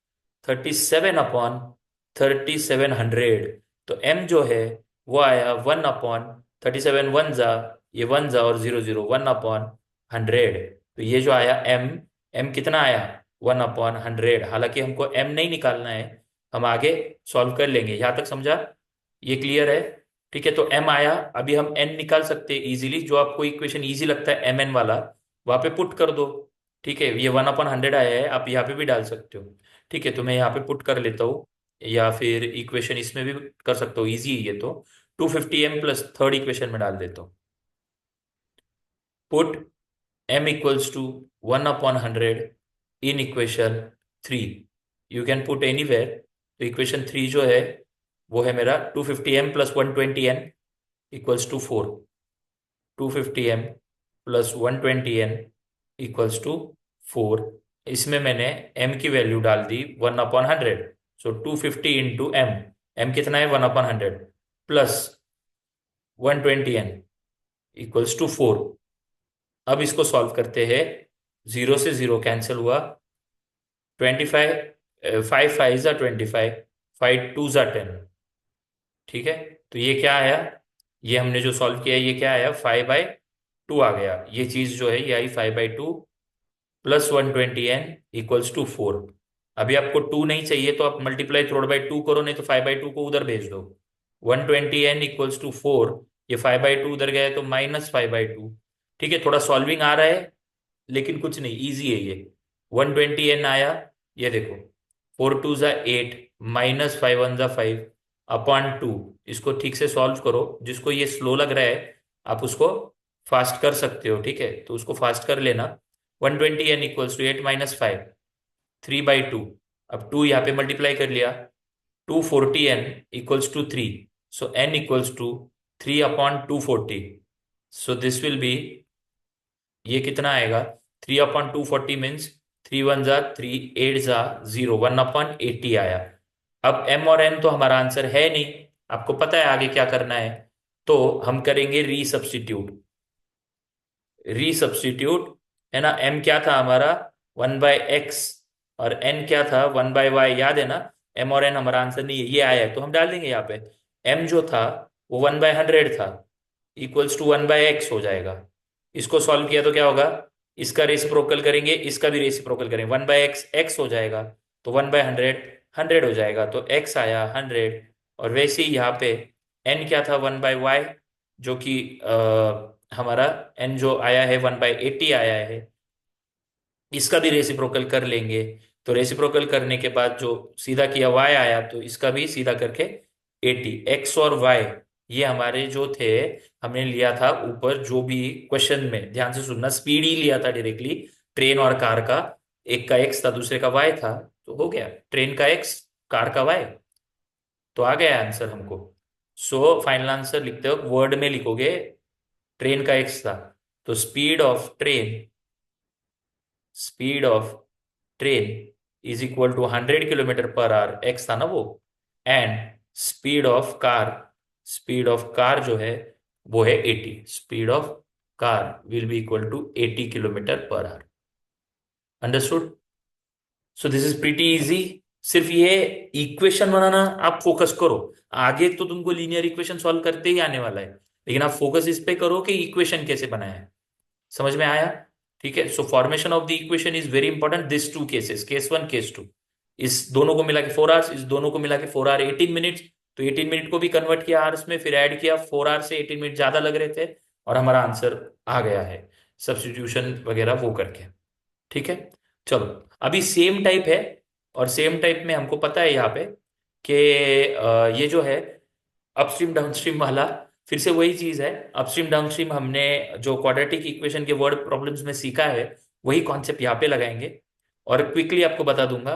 37/3700। तो m जो है वो आया 1/37, 1 जा, ये 1 जा, और 0 0 1/100। तो ये जो आया m कितना आया, 1/100। हालांकि हमको m नहीं निकालना है, हम आगे सॉल्व कर लेंगे। यहाँ तक समझा, ये क्लियर है। ठीक है, तो m आया, अभी हम n निकाल सकते हैं इजीली। जो आपको इक्वेशन इजी लगता है mn वाला, वहां पे पुट कर दो। ठीक है, ये 1/100 आया है, आप यहाँ पे भी डाल सकते हो। ठीक है, तो मैं यहाँ पे पुट कर लेता हूँ, या फिर इक्वेशन इसमें भी कर सकता हूँ, इजी है ये तो। 250m प्लस थर्ड इक्वेशन में डाल देता हूँ। Put m equals to 1/100 in equation 3। You can put anywhere. तो इक्वेशन 3 जो है वो है मेरा 250m plus 120n equals to 4। 250m plus 120n equals to 4। इसमें मैंने m की वैल्यू डाल दी 1/100। सो 250 इंटू m, m कितना है 1/100, प्लस 120n इक्वल्स टू 4। अब इसको सॉल्व करते हैं, 0 से 0 कैंसिल हुआ, 25 5 5 जा 25, 5 2 जा 10। ठीक है, तो ये क्या आया, ये हमने जो सॉल्व किया ये क्या आया, 5/2 आ गया। ये चीज जो है ये आई 5/2 प्लस 120n इक्वल्स टू 4। अभी आपको 2 नहीं चाहिए तो आप मल्टीप्लाई 3/2 करो, नहीं तो 5/2 को उधर भेज दो। 120n इक्वल्स टू 4, ये 5/2 उधर गया है तो -5/2। ठीक है, थोड़ा सॉल्विंग आ रहा है, लेकिन कुछ नहीं, इजी है ये। 120n आया, ये देखो, 4 2 जा 8 -5 1 जा 5 अपॉन 2। इसको ठीक से सॉल्व करो, जिसको ये स्लो लग रहा है आप उसको फास्ट कर सकते हो। ठीक है, तो उसको फास्ट कर लेना। 120n equals to 8 -5, 3/2। अब 2 यहाँ पे मल्टीप्लाई कर लिया, 240n equals to 3। So n equals to 3/240। So this will be, ये कितना आएगा, 3/240 मीन्स 3 1 जा 3 8 जा 0, 1/80 आया। अब m और n तो हमारा आंसर है नहीं, आपको पता है आगे क्या करना है। तो हम करेंगे रीसब्स्टिट्यूट। रीसब्स्टिट्यूट, है ना। m क्या था हमारा, 1/x, और n क्या था 1/y, याद है ना। m और n हमारा आंसर नहीं है, ये आया है तो हम डाल देंगे यहाँ पे। m जो था वो 1/100 था, इक्वल्स टू 1/x हो जाएगा। इसको सॉल्व किया तो क्या होगा, इसका रेसिप्रोकल करेंगे, इसका भी रेसिप्रोकल करेंगे, 1/x x हो जाएगा, तो 1/100 100 हो जाएगा, तो x आया 100। और वैसे ही यहाँ पे n क्या था 1/y, जो कि हमारा n जो आया है 1/80 आया है, इसका भी रेसिप्रोकल कर लेंगे। तो रेसिप्रोकल करने के बाद जो सीधा किया y आया, तो इसका भी सीधा करके 80। x और y ये हमारे जो थे, हमने लिया था ऊपर जो भी क्वेश्चन में, ध्यान से सुनना, स्पीड ही लिया था डायरेक्टली ट्रेन और कार का। एक का x था, दूसरे का y था, तो हो गया ट्रेन का x, कार का y, तो आ गया आंसर हमको। सो फाइनल आंसर लिखते हो वर्ड में लिखोगे, ट्रेन का x था, तो speed of train is equal to 100 km/h, X था ना वो। एंड स्पीड ऑफ कार जो है वो है 80। Speed of car will be equal to 80 km/h। Understood. So this is pretty easy. सिर्फ ये इक्वेशन बनाना आप फोकस करो, आगे तो तुमको लीनियर इक्वेशन सॉल्व करते ही आने वाला है, लेकिन आप फोकस इस पे करो कि इक्वेशन कैसे बनाया है। समझ में आया। ठीक है, so formation of the equation is very important. This two cases, case 1 case 2, इस दोनों को मिला के 4 आवर्स, इस दोनों को मिला के 4 आवर 18 मिनट्स। तो 18 मिनट को भी कन्वर्ट किया आवर्स में, फिर ऐड किया, 4 आवर से 18 मिनट ज्यादा लग रहे थे, और हमारा आंसर आ गया है सब्स्टिट्यूशन वगैरह वो करके। ठीक है, चलो अभी सेम टाइप है, और सेम टाइप में हमको पता है यहाँ पे कि ये जो है अपस्ट्रीम डाउनस्ट्रीम वाला फिर से वही चीज है। अपस्ट्रीम डाउनस्ट्रीम हमने जो क्वाड्रेटिक इक्वेशन के वर्ड प्रॉब्लम्स में सीखा है वही कॉन्सेप्ट यहाँ पे लगाएंगे। और क्विकली आपको बता दूंगा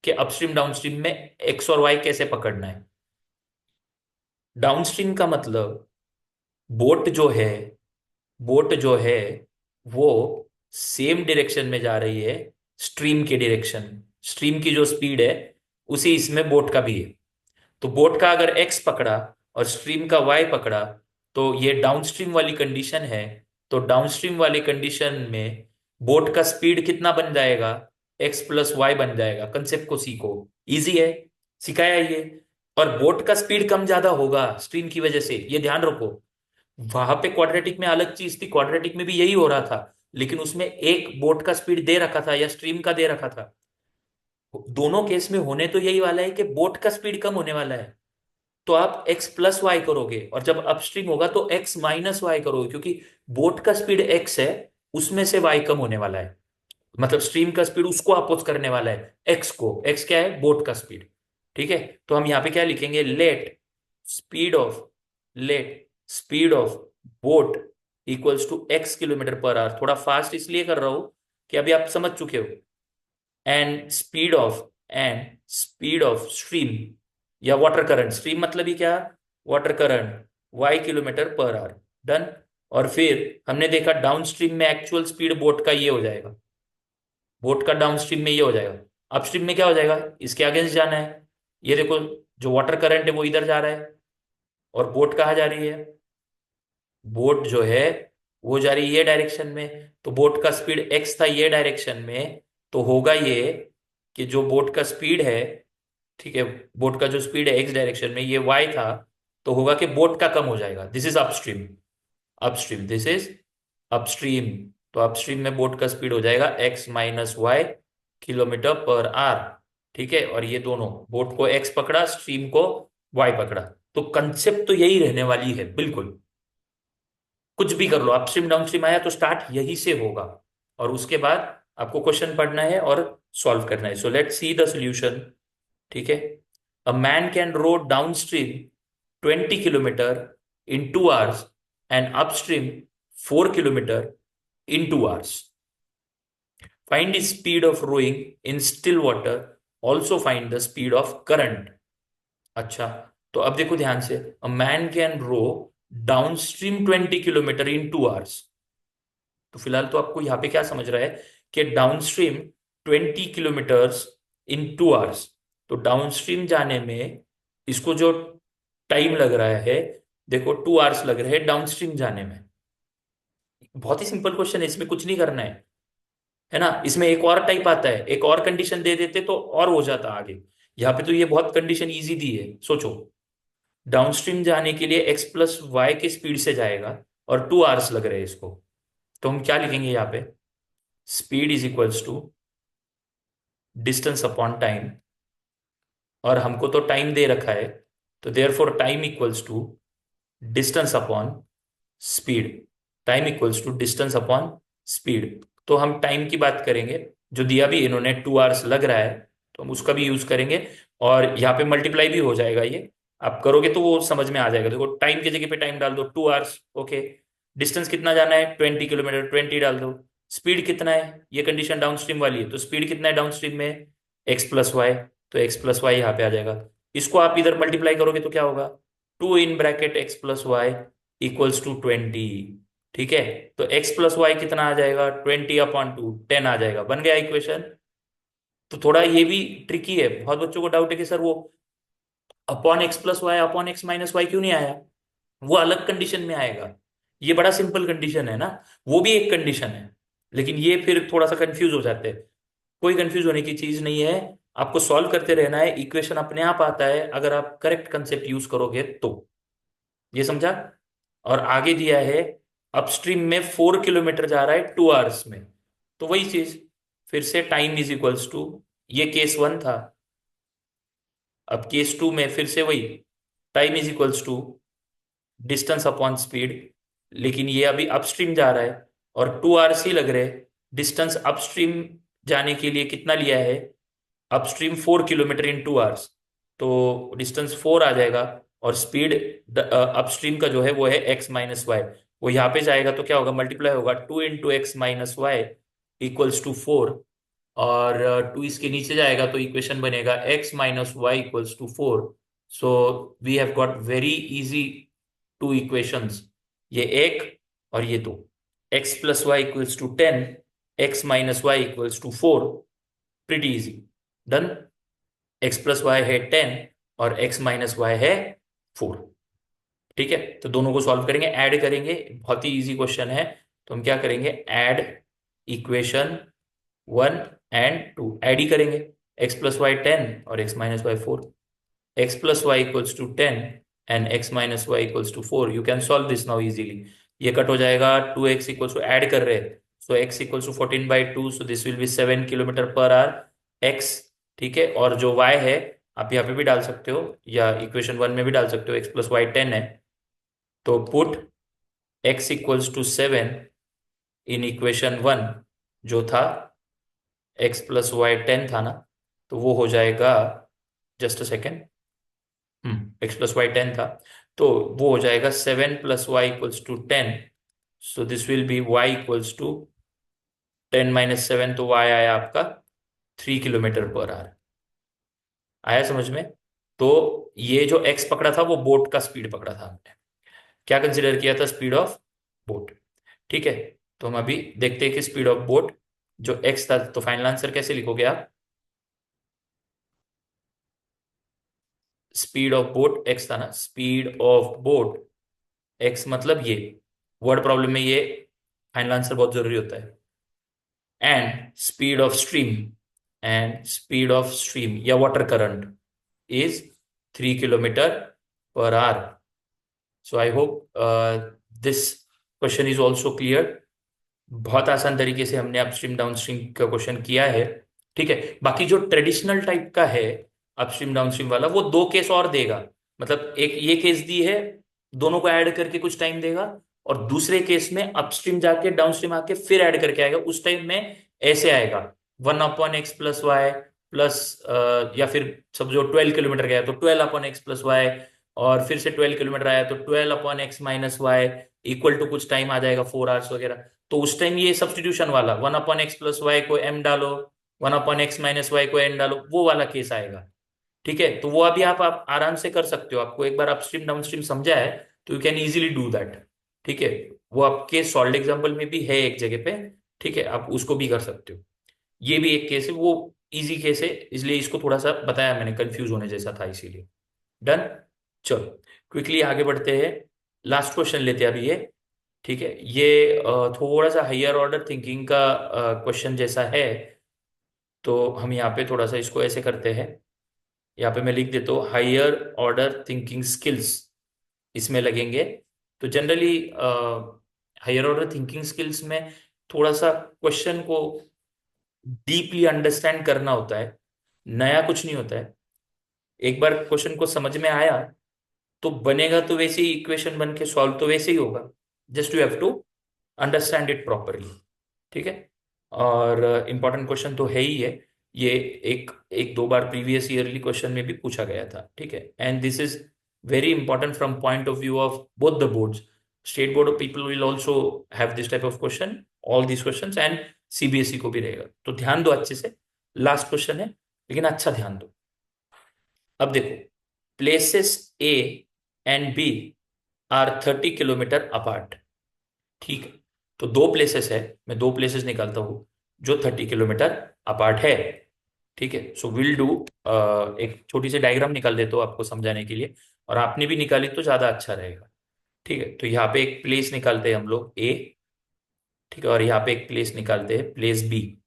कि अपस्ट्रीम डाउनस्ट्रीम में एक्स और वाई कैसे पकड़ना है। डाउनस्ट्रीम का मतलब बोट जो है, बोट जो है वो सेम डायरेक्शन में जा रही है स्ट्रीम के डायरेक्शन। स्ट्रीम की जो स्पीड है उसी इसमें बोट का भी है। तो बोट का अगर एक्स पकड़ा और स्ट्रीम का वाई पकड़ा तो ये डाउनस्ट्रीम वाली कंडीशन है। तो डाउनस्ट्रीम वाली कंडीशन में बोट का स्पीड कितना बन जाएगा, एक्स प्लस वाई बन जाएगा। कंसेप्ट को सीखो, इजी है, सिखाया ये। और बोट का स्पीड कम ज्यादा होगा स्ट्रीम की वजह से, ये ध्यान रखो। वहां पे क्वाड्रेटिक में अलग चीज थी, क्वाड्रेटिक में भी यही हो रहा था, लेकिन उसमें एक बोट का स्पीड दे रखा था या स्ट्रीम का दे रखा था। दोनों केस में होने तो यही वाला है कि बोट का स्पीड कम होने वाला है। तो आप x प्लस वाई करोगे, और जब अपस्ट्रीम होगा तो x माइनस वाई करोगे, क्योंकि बोट का स्पीड x है, उसमें से y कम होने वाला है। मतलब स्ट्रीम का स्पीड उसको अपोज करने वाला है x को। x क्या है, बोट का स्पीड। ठीक है, तो हम यहाँ पे क्या लिखेंगे, let speed of boat equals to x kilometre per hour. थोड़ा फास्ट इसलिए कर रहा हूं कि अभी आप समझ चुके हो। एंड स्पीड ऑफ स्ट्रीम या वाटर करंट, स्ट्रीम मतलब ही क्या, water current, y kilometre per our. Done. और फिर हमने देखा डाउन स्ट्रीम में एक्चुअल स्पीड बोट का ये हो जाएगा, बोट का डाउन स्ट्रीम में ये हो जाएगा। अपस्ट्रीम में क्या हो जाएगा, इसके अगेंस्ट जाना है। ये देखो, जो वाटर करंट है वो इधर जा रहा है, और बोट कहाँ जा रही है, बोट जो है वो जा रही है ये डायरेक्शन में। तो बोट का स्पीड एक्स था ये डायरेक्शन में, तो होगा ये कि जो बोट का स्पीड है, ठीक है, बोट का जो स्पीड है एक्स डायरेक्शन में ये वाई था, तो होगा कि बोट का कम हो जाएगा। This is upstream, upstream this is upstream. तो अपस्ट्रीम में बोट का स्पीड हो जाएगा एक्स माइनस वाई किलोमीटर पर आर। ठीक है, और ये दोनों बोट को एक्स पकड़ा, स्ट्रीम को वाई पकड़ा। तो कंसेप्ट तो यही रहने वाली है बिल्कुल। कुछ भी कर लो, अपस्ट्रीम डाउनस्ट्रीम आया तो स्टार्ट यही से होगा, और उसके बाद आपको क्वेश्चन पढ़ना है और सॉल्व करना है। So let's see the solution. ठीक है, a man can row downstream 20 kilometre in 2 hours and upstream 4 kilometer in 2 hours. Find the speed of rowing in still water. Also find the speed of current. अच्छा, तो अब देखो ध्यान से, a man can row downstream 20 kilometre in 2 hours। तो फिलहाल तो आपको यहाँ पे क्या समझ रहा है कि डाउनस्ट्रीम 20 किलोमीटर्स इन 2 hours। तो डाउनस्ट्रीम जाने में इसको जो टाइम लग रहा है, देखो 2 hours लग रहे हैं डाउनस्ट्रीम जाने में। बहुत ही सिंपल क्वेश्चन है, इसमें कुछ नहीं करना है ना। इसमें एक और टाइप आता है, एक और कंडीशन दे देते तो और हो जाता आगे। यहाँ पे तो ये बहुत कंडीशन इजी दी है। सोचो, डाउनस्ट्रीम जाने के लिए एक्स प्लस वाई की स्पीड से जाएगा, और 2 hours लग रहे हैं इसको। तो हम क्या लिखेंगे यहाँ पे, speed is equals to distance upon time. और हमको तो टाइम दे रखा है, तो therefore time equals to distance upon speed. Time equals to distance upon speed. तो हम टाइम की बात करेंगे, जो दिया भी इन्होंने 2 hours लग रहा है, तो हम उसका भी यूज करेंगे। और यहाँ पे मल्टीप्लाई भी हो जाएगा, ये आप करोगे तो वो समझ में आ जाएगा। देखो टाइम की जगह पे टाइम डाल दो 2 hours, ओके। डिस्टेंस कितना जाना है 20 किलोमीटर, 20 डाल दो। स्पीड कितना है, ये कंडीशन डाउन स्ट्रीम वाली है, तो स्पीड कितना है डाउन स्ट्रीम में, एक्स प्लस वाई। तो एक्स प्लस वाई यहाँ पे आ जाएगा। इसको आप इधर मल्टीप्लाई करोगे तो क्या होगा, 2 in bracket X plus Y equals to 20। ठीक है, तो एक्स प्लस वाई कितना आ जाएगा, 20/2, 10 आ जाएगा। बन गया इक्वेशन। तो थोड़ा ये भी ट्रिकी है, बहुत बच्चों को डाउट है कि सर वो upon X plus Y upon X minus Y क्यों नहीं आया, वो अलग कंडीशन में आएगा। ये बड़ा सिंपल कंडीशन है ना, वो भी एक कंडीशन है, लेकिन ये फिर थोड़ा सा कंफ्यूज हो जाते हैं। कोई कंफ्यूज होने की चीज नहीं है, आपको सॉल्व करते रहना है। इक्वेशन अपने आप आता है अगर आप करेक्ट कंसेप्ट यूज करोगे तो। ये समझा। और आगे दिया है अपस्ट्रीम में 4 किलोमीटर जा रहा है 2 hours में, तो वही चीज फिर से टाइम इज इक्वल्स टू, ये केस 1 था। अब केस 2 में फिर से वही, time is equals to distance upon speed. लेकिन ये अभी अपस्ट्रीम जा रहा है और 2 आवर्स ही लग रहे हैं। डिस्टेंस अपस्ट्रीम जाने के लिए कितना लिया है? अपस्ट्रीम 4 किलोमीटर इन 2 आवर्स, तो डिस्टेंस 4 आ जाएगा। और स्पीड अपस्ट्रीम का जो है वो है x-y। वो यहाँ पे जाएगा तो क्या होगा? मल्टीप्लाई होगा, 2 × x-y=4। और 2 इसके नीचे जाएगा तो इक्वेशन बनेगा x-y=4। So we have got very easy 2 equations, ये एक और ये दो। x+y=10, x-y=4। Pretty easy. Done. x+y है 10 और x-y है 4। ठीक है, तो दोनों को सॉल्व करेंगे, ऐड करेंगे। बहुत ही इजी क्वेश्चन है। तो हम क्या करेंगे? ऐड इक्वेशन 1 और 2, ऐड ही करेंगे। x+y 10 और x-y 4। x+y=10 and x-y=4। You can solve this now easily. ये कट हो जाएगा, 2x इक्वल्स टू, ऐड कर रहे हैं, सो x=14/2, so this will B 7 km/h x। ठीक है, और जो y है आप यहाँ पे भी डाल सकते हो या इक्वेशन 1 में भी डाल सकते हो, x+y 10 है, तो पुट x=7 इन इक्वेशन 1, जो था x+y 10 था ना, तो वो हो जाएगा, जस्ट अ सेकेंड, x+y 10 था, तो वो हो जाएगा 7 + y=10। So this will B y=10 - 7, तो y आया आपका 3 km/h। आया समझ में? तो ये जो x पकड़ा था वो बोट का स्पीड पकड़ा था हमने। क्या कंसिडर किया था? Speed of boat. ठीक है, तो हम अभी देखते हैं कि स्पीड ऑफ बोट जो x था, तो फाइनल आंसर कैसे लिखोगे आप? स्पीड ऑफ बोट x था ना, स्पीड ऑफ बोट x मतलब ये, वर्ड प्रॉब्लम में ये फाइनल आंसर बहुत जरूरी होता है। And speed of stream, and speed of stream या water current is 3 km/h। So I hope this question is also clear. बहुत आसान तरीके से हमने अपस्ट्रीम डाउनस्ट्रीम का क्वेश्चन किया है। ठीक है, बाकी जो ट्रेडिशनल टाइप का है अपस्ट्रीम डाउनस्ट्रीम वाला, वो 2 केस और देगा। मतलब एक ये केस दी है, दोनों को ऐड करके कुछ टाइम देगा, और दूसरे केस में अपस्ट्रीम जाके डाउनस्ट्रीम आके फिर ऐड करके आएगा। उस टाइम में ऐसे आएगा, 1/x+y प्लस, या फिर सब जो 12 किलोमीटर गया तो 12/x+y, और फिर से 12 किलोमीटर आया तो 12/x-y इक्वल टू कुछ टाइम आ जाएगा 4 आवर्स वगैरह। तो उस टाइम ये सब्सटीट्यूशन वाला 1/x+y को m डालो, 1/x-y को n डालो, वो वाला केस आएगा। ठीक है, तो वो अभी आप आराम से कर सकते हो। आपको एक बार अपस्ट्रीम डाउनस्ट्रीम समझा है तो you can easily do that. ठीक है, वो आपके सॉल्ड एग्जाम्पल में भी है एक जगह पे। ठीक है, आप उसको भी कर सकते हो। ये भी एक केस है, वो इजी केस है, इसलिए इसको थोड़ा सा बताया मैंने, कंफ्यूज होने जैसा था इसीलिए। डन। चलो क्विकली आगे बढ़ते हैं, लास्ट क्वेश्चन लेते हैं अभी ये। ठीक है, ये थोड़ा सा हायर ऑर्डर थिंकिंग का क्वेश्चन जैसा है। तो हम यहाँ पे थोड़ा सा इसको ऐसे करते हैं, यहाँ पे मैं लिख देता हूँ हायर ऑर्डर थिंकिंग स्किल्स, इसमें लगेंगे। तो generally higher order thinking skills में थोड़ा सा क्वेश्चन को डीपली अंडरस्टैंड करना होता है, नया कुछ नहीं होता है। एक बार क्वेश्चन को समझ में आया तो बनेगा तो वैसे ही, इक्वेशन बन के सॉल्व तो वैसे ही होगा। Just you have to understand it properly. ठीक है, और इम्पॉर्टेंट क्वेश्चन तो है ही है ये। एक एक दो बार प्रीवियस ईयरली क्वेश्चन में भी पूछा गया था। ठीक है, and this is very important from point of view of both the boards. State board of people will also have this type of question, all this question, and CBSE को भी रहेगा। तो ध्यान दो अच्छे से, लास्ट क्वेश्चन है लेकिन अच्छा ध्यान दो। अब देखो, places A and B are 30 kilometre apart. ठीक है, तो दो प्लेसेस है, मैं दो प्लेसेस निकालता हूं जो 30 किलोमीटर अपार्ट है। ठीक है, सो विल डू, एक छोटी सी डायग्राम निकाल देता हूं आपको समझाने के लिए, और आपने भी निकाली तो ज्यादा अच्छा रहेगा। ठीक है, तो यहाँ पे एक प्लेस निकालते हैं हम लोग ए। ठीक है, और यहाँ पे एक प्लेस निकालते हैं place B,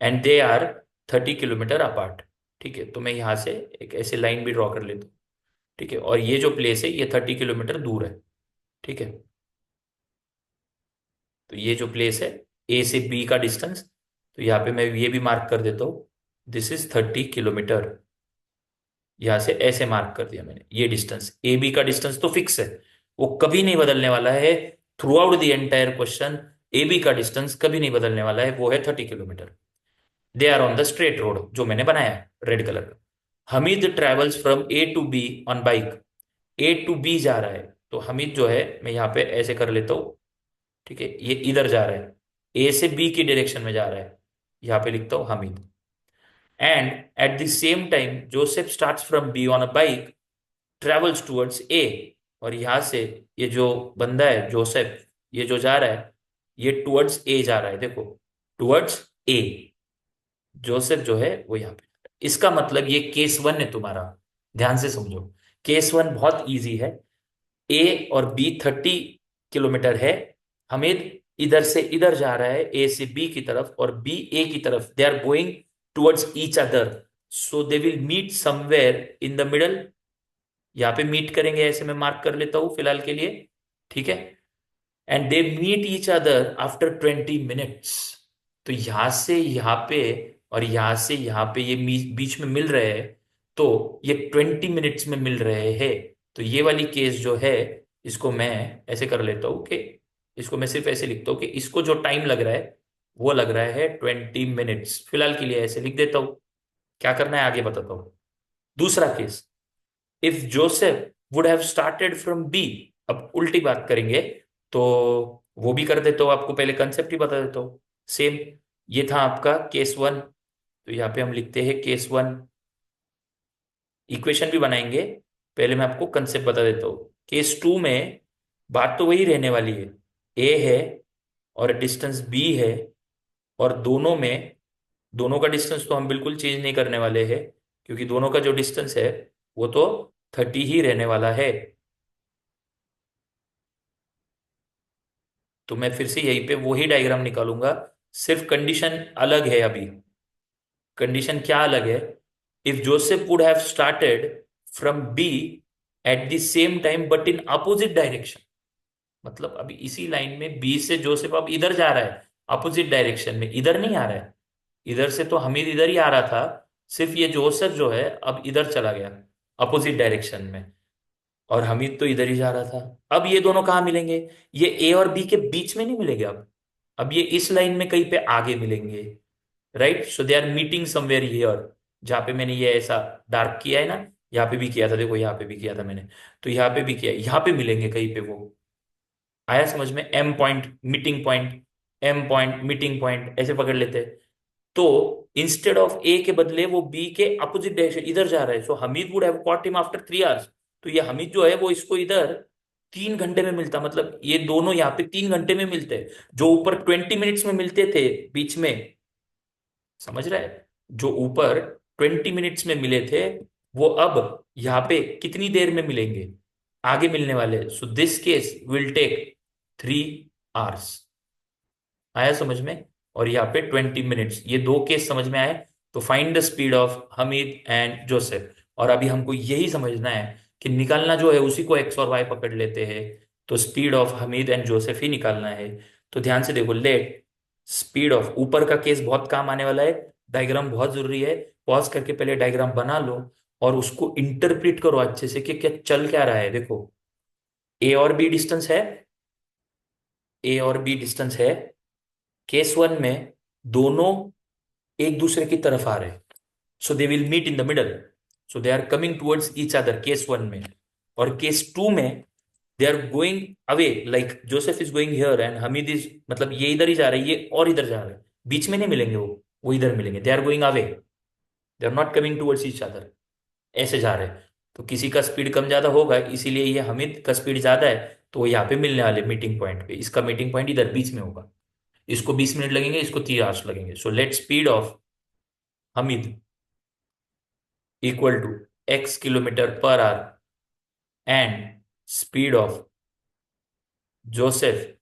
and they are 30 kilometre apart. ठीक है, तो मैं यहाँ से एक ऐसे लाइन भी ड्रॉ कर लेता हूँ। ठीक है, और ये जो प्लेस है ये 30 किलोमीटर दूर है। ठीक है, तो ये जो प्लेस है, ए से बी का डिस्टेंस, तो यहाँ पे मैं ये भी मार्क कर देता हूँ, दिस इज 30 किलोमीटर। यहाँ से ऐसे मार्क कर दिया मैंने, ये डिस्टेंस ए बी का डिस्टेंस तो फिक्स है, वो कभी नहीं बदलने वाला है। Throughout the entire question A B का डिस्टेंस कभी नहीं बदलने वाला है, वो है 30 kilometre. They are on the straight road जो मैंने बनाया है रेड कलर का। Hameed travels from A to B on bike. A to B जा रहा है, तो हमीद जो है मैं यहाँ पे ऐसे कर लेता हूँ, ठीक है, ये इधर जा रहा है, ए से बी की डायरेक्शन में जा रहा है, यहाँ पे लिखता हूँ Hamid. And eight the same time Joseph starts from be on a bike, travels towards a. और यहां से ये जो बंदा है जोसेफ, ये जो जा रहा है, ये टुवर्ड्स ए जा रहा है, देखो, टुवर्ड्स ए। जोसेफ जो है वो यहाँ पे, इसका मतलब ये केस वन है तुम्हारा, ध्यान से समझो। केस वन बहुत इजी है। ए और बी 30 किलोमीटर है। हमीद इधर से इधर जा रहा है, ए से बी की तरफ और बी ए की तरफ, they are going towards each other, so they will meet somewhere in the middle. यहाँ पे मीट करेंगे, ऐसे मैं मार्क कर लेता हूं फिलहाल के लिए, ठीक है। And they meet each other after 20 minutes. तो यहां से यहाँ पे और यहां से यहाँ पे ये बीच में मिल रहे हैं, तो ये 20 मिनट्स में मिल रहे हैं। तो ये वाली केस जो है, इसको मैं ऐसे कर लेता हूँ कि इसको मैं सिर्फ ऐसे लिखता हूँ कि इसको जो टाइम लग रहा है वो लग रहा है 20 मिनट्स, फिलहाल के लिए ऐसे लिख देता हूँ। क्या करना है आगे बताता हूँ। दूसरा case, if Joseph would have started from B. अब उल्टी बात करेंगे, तो वो भी कर देता हूँ, आपको पहले कंसेप्ट ही बता देता हूँ। सेम, ये था आपका केस वन, तो यहाँ पे हम लिखते हैं केस वन। इक्वेशन भी बनाएंगे, पहले मैं आपको कंसेप्ट बता देता हूँ। केस टू में बात तो वही रहने वाली है, ए है और डिस्टेंस बी है, और दोनों का डिस्टेंस तो हम बिल्कुल चेंज नहीं करने वाले हैं, क्योंकि दोनों का जो डिस्टेंस है वो तो 30 ही रहने वाला है। तो मैं फिर से यहीं पे वही डायग्राम निकालूंगा, सिर्फ कंडीशन अलग है अभी। कंडीशन क्या अलग है? If Joseph would have started from B at the same time but in opposite direction, मतलब अभी इसी लाइन में बी से जोसेफ अब इधर जा रहा है, अपोजिट डायरेक्शन में, इधर नहीं आ रहा है। इधर से तो हमीद इधर ही आ रहा था, सिर्फ ये जोसेफ जो है अब इधर चला गया अपोजिट डायरेक्शन में, और हमीद तो इधर ही जा रहा था। अब ये दोनों कहाँ मिलेंगे? ये ए और बी के बीच में नहीं मिलेंगे, अब ये इस लाइन में कहीं पे आगे मिलेंगे, right. So they are meeting somewhere here, जहां पे मैंने ये ऐसा डार्क किया है ना, यहाँ पे भी किया था, देखो यहाँ पे भी किया था मैंने, तो यहाँ पे भी किया है, यहाँ पे मिलेंगे कहीं पे वो। आया समझ में? M point meeting point, M point meeting point, ऐसे पकड़ लेते हैं। तो इंस्टेड ऑफ ए के बदले वो बी के अपोजिट डायरेक्शन इधर जा रहा है, so Hamid would have caught him after 3 hours. तो ये हमीद जो है वो इसको इधर 3 घंटे में मिलता, मतलब ये दोनों यहाँ पे 3 घंटे में मिलते हैं, जो ऊपर 20 मिनट्स में मिलते थे बीच में। समझ रहा है? जो ऊपर 20 मिनट्स में मिले थे, वो अब यहाँ पे कितनी देर में मिलेंगे, आगे मिलने वाले। So this case will take 3 hours. आया समझ में? और यहाँ पे 20 मिनट्स, ये दो केस समझ में आए। तो find the speed of Hamid and Joseph. और अभी हमको यही समझना है कि निकालना जो है उसी को एक्स और वाई पकड़ लेते हैं, तो speed of Hamid and Joseph ही निकालना है। तो ध्यान से देखो, लेट स्पीड ऑफ, ऊपर का केस बहुत काम आने वाला है, डायग्राम बहुत जरूरी है। पॉज करके पहले डायग्राम बना लो और उसको इंटरप्रेट करो अच्छे से कि क्या चल क्या रहा है। देखो, ए और बी डिस्टेंस है, ए और बी डिस्टेंस है। केस वन में दोनों एक दूसरे की तरफ आ रहे हैं, so they will meet in the middle, so they are coming towards each other, case one में। और केस टू में they are going away, like Joseph is going here and Hamid is, मतलब ये इधर ही जा रहे हैं, ये और इधर जा रहे हैं, बीच में नहीं मिलेंगे वो इधर मिलेंगे। They are going away, they are not coming towards each other, ऐसे जा रहे हैं। तो किसी का स्पीड कम ज्यादा होगा, इसीलिए ये हमीद का स्पीड ज्यादा है, तो वो यहाँ पे मिलने वाले मीटिंग पॉइंट पे, इसका मीटिंग पॉइंट इधर बीच में होगा। इसको 20 मिनट लगेंगे, इसको 3 आवर्स लगेंगे। So let speed of Hameed equal to x kilometre per hour and speed of Joseph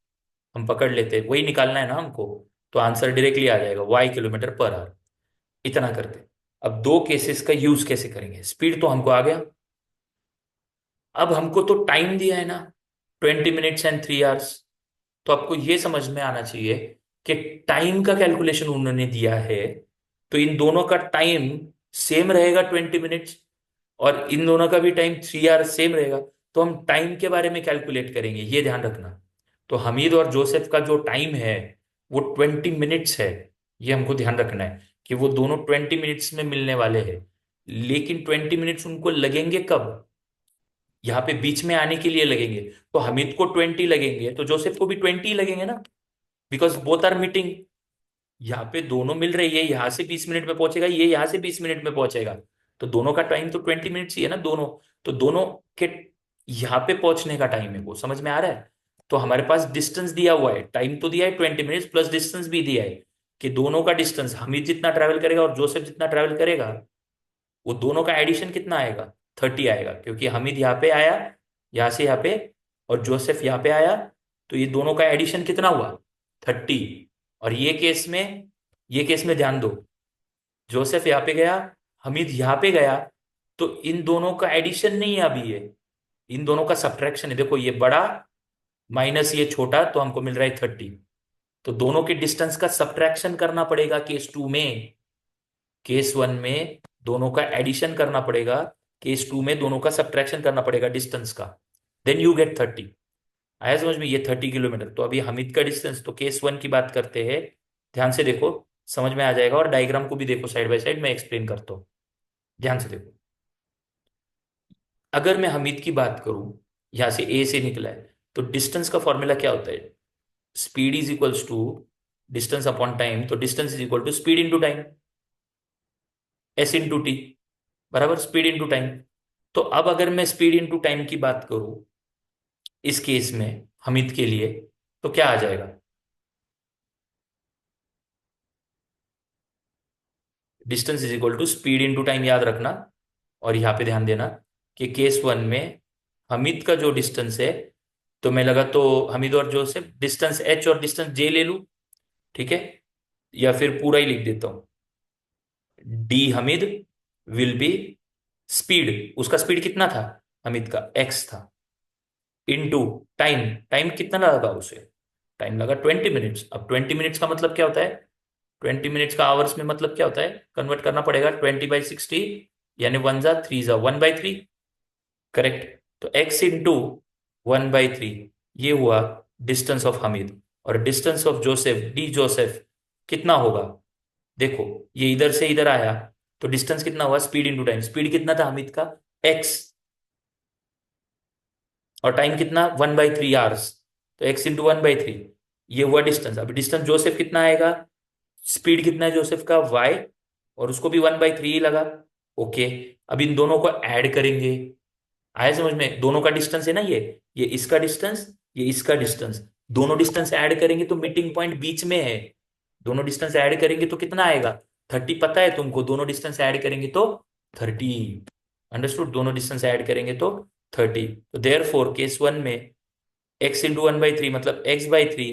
हम पकड़ लेते हैं, वही निकालना है ना हमको, तो आंसर डायरेक्टली आ जाएगा y किलोमीटर पर आवर। इतना करते। अब दो केसेस का यूज कैसे करेंगे? स्पीड तो हमको आ गया, अब हमको तो टाइम दिया है ना, 20 मिनट्स एंड 3 आवर्स। तो आपको ये समझ में आना चाहिए कि टाइम का कैलकुलेशन उन्होंने दिया है, तो इन दोनों का टाइम सेम रहेगा 20 मिनट्स, और इन दोनों का भी टाइम 3 आवर्स सेम रहेगा। तो हम टाइम के बारे में कैलकुलेट करेंगे, ये ध्यान रखना। तो हमीद और जोसेफ का जो टाइम है वो 20 मिनट्स है। ये हमको ध्यान रखना है कि वो दोनों 20 मिनट्स में मिलने वाले हैं। लेकिन 20 मिनट्स उनको लगेंगे कब? यहाँ पे बीच में आने के लिए लगेंगे। तो हमीद को 20 लगेंगे तो जोसेफ को भी 20 लगेंगे ना, बिकॉज बोथ आर मीटिंग। यहाँ पे दोनों मिल रही है, यहाँ से 20 मिनट में पहुंचेगा, ये यहाँ से 20 मिनट में पहुंचेगा। तो दोनों का टाइम तो 20 मिनट्स ही है ना दोनों। तो दोनों के यहाँ पे पहुंचने का टाइम है वो समझ में आ रहा है। तो हमारे पास डिस्टेंस दिया हुआ है, टाइम तो दिया है 20 मिनट्स प्लस डिस्टेंस भी दिया है कि दोनों का डिस्टेंस हमीद जितना ट्रैवल करेगा और जोसेफ जितना ट्रैवल करेगा वो दोनों का एडिशन कितना आएगा? 30 आएगा, क्योंकि हमीद यहाँ पे आया, यहाँ से यहाँ पे, और जोसेफ यहाँ पे आया। तो ये दोनों का एडिशन कितना हुआ? 30। और ये केस में ध्यान दो, जोसेफ यहाँ पे गया, हमीद यहाँ पे गया, तो इन दोनों का एडिशन नहीं है अभी, ये इन दोनों का सब्ट्रैक्शन है। देखो ये बड़ा माइनस ये छोटा, तो हमको मिल रहा है 30। तो दोनों के डिस्टेंस का सब्ट्रैक्शन करना पड़ेगा केस 2 में। केस 1 में दोनों का एडिशन करना पड़ेगा, केस 2 में दोनों का सब्ट्रैक्शन करना पड़ेगा डिस्टेंस का। Then you get 30। आया समझ में? ये 30 किलोमीटर। तो अभी हमीद का डिस्टेंस, तो केस 1 की बात करते हैं। ध्यान से देखो, समझ में आ जाएगा। और डायग्राम को भी देखो साइड बाय साइड, मैं एक्सप्लेन करता हूँ। ध्यान से देखो, अगर मैं हमीद की बात करूं, यहां से ए से निकला है, तो डिस्टेंस का फॉर्मूला क्या होता है? Speed is equals to distance upon time. तो distance is equal to speed into time, s into t, बराबर स्पीड इंटू टाइम। तो अब अगर मैं स्पीड इंटू टाइम की बात करूं इस केस में हमीद के लिए, तो क्या आ जाएगा? Distance is equal to speed into time, याद रखना। और यहाँ पे ध्यान देना कि केस 1 में हमीद का जो डिस्टेंस है, तो मैं लगा तो हमीद और जोसेफ डिस्टेंस एच और डिस्टेंस जे ले लूं, ठीक है? या फिर पूरा ही लिख देता हूं, D Hamid will be speed, उसका स्पीड कितना था हमीद का? एक्स था, इनटू टाइम। टाइम कितना लगा उसे? टाइम लगा 20 मिनट्स। अब 20 मिनट्स का मतलब क्या होता है? 20 मिनट्स का आवर्स में मतलब क्या होता है? कन्वर्ट करना पड़ेगा 20/60, यानी 1 जा 3 जा 1/3। करेक्ट। तो x इंटू 1/3, ये हुआ डिस्टेंस ऑफ हमीद। और distance of Joseph, D Joseph, कितना होगा? देखो ये इधर से इधर आया, तो डिस्टेंस कितना हुआ? Speed into time. स्पीड कितना था हमीद का? x। और टाइम कितना? 1/3 आवर्स। तो x इंटू 1/3, ये हुआ डिस्टेंस। अभी डिस्टेंस जोसेफ कितना आएगा? स्पीड कितना है जोसेफ का? y, और उसको भी 1/3 ही लगा। ओके। अब इन दोनों को ऐड करेंगे। आया समझ में? दोनों का डिस्टेंस है ना ये इसका डिस्टेंस, ये इसका डिस्टेंस। दोनों डिस्टेंस ऐड करेंगे तो मीटिंग पॉइंट बीच में है। दोनों डिस्टेंस ऐड करेंगे तो कितना आएगा? 30 पता है तुमको? दोनों डिस्टेंस ऐड करेंगे तो 30। अंडरस्टूड? दोनों डिस्टेंस ऐड करेंगे तो 30। तो देयर फोर केस 1 में x इंटू 1/3 मतलब x/3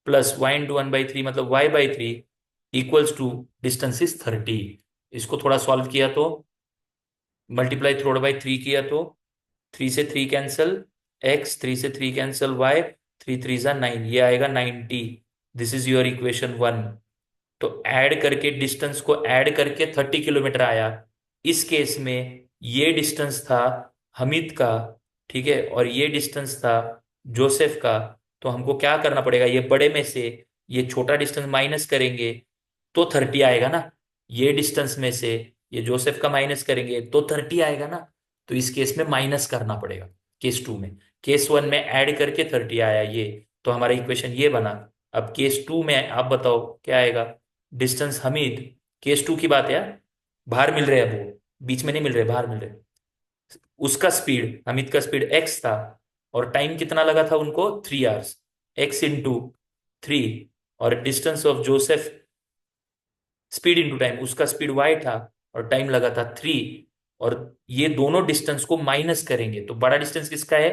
प्लस y इंटू 1/3 मतलब y/3 equals to distance is 30। इसको थोड़ा सॉल्व किया तो, मल्टीप्लाई 3/3 किया तो 3 से 3 कैंसल x, 3 से 3 कैंसल y, 3 3 जा 9, ये आएगा 90। This is your equation 1। तो ऐड करके डिस्टेंस को ऐड करके 30 किलोमीटर आया। इस केस में ये डिस्टेंस था हमीद का, ठीक है, और ये डिस्टेंस था जोसेफ का। तो हमको क्या करना पड़ेगा? ये बड़े में से ये छोटा डिस्टेंस माइनस करेंगे तो 30 आएगा ना। ये डिस्टेंस में से ये जोसेफ का माइनस करेंगे तो 30 आएगा ना। तो इस केस में माइनस करना पड़ेगा केस 2 में। केस 1 में ऐड करके 30 आया ये, तो हमारा इक्वेशन ये बना। अब केस 2 में आप बताओ क्या आएगा? डिस्टेंस हमीद, केस 2 की बात है यार, बाहर मिल रहे हैं, अब वो बीच में नहीं मिल रहे, बाहर मिल रहे। उसका स्पीड, हमीद का स्पीड एक्स था, और टाइम कितना लगा था उनको? 3 आवर्स। एक्स इंटू 3, और distance of Joseph, speed into time, उसका स्पीड वाई था और टाइम लगा था 3। और ये दोनों डिस्टेंस को माइनस करेंगे तो बड़ा डिस्टेंस किसका है?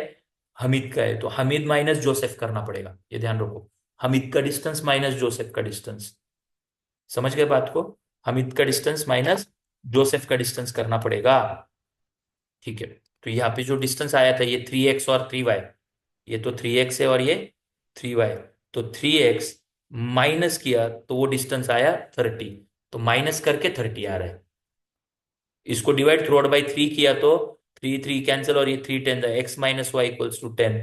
हमीद का है। तो हमीद माइनस जोसेफ करना पड़ेगा, ये ध्यान रखो। हमीद का डिस्टेंस माइनस जोसेफ का डिस्टेंस। समझ गए बात को? हमीद का डिस्टेंस माइनस जोसेफ का डिस्टेंस करना पड़ेगा, ठीक है। तो यहाँ पे जो डिस्टेंस आया था ये 3x और 3y, ये तो 3x है और ये 3y। तो 3x माइनस किया तो वो डिस्टेंस आया 30। तो माइनस करके 30 आ रहा है। इसको डिवाइड थ्रू आउट बाई 3 किया तो 3 3 कैंसिल, और ये 3 10 X minus Y equals to 10।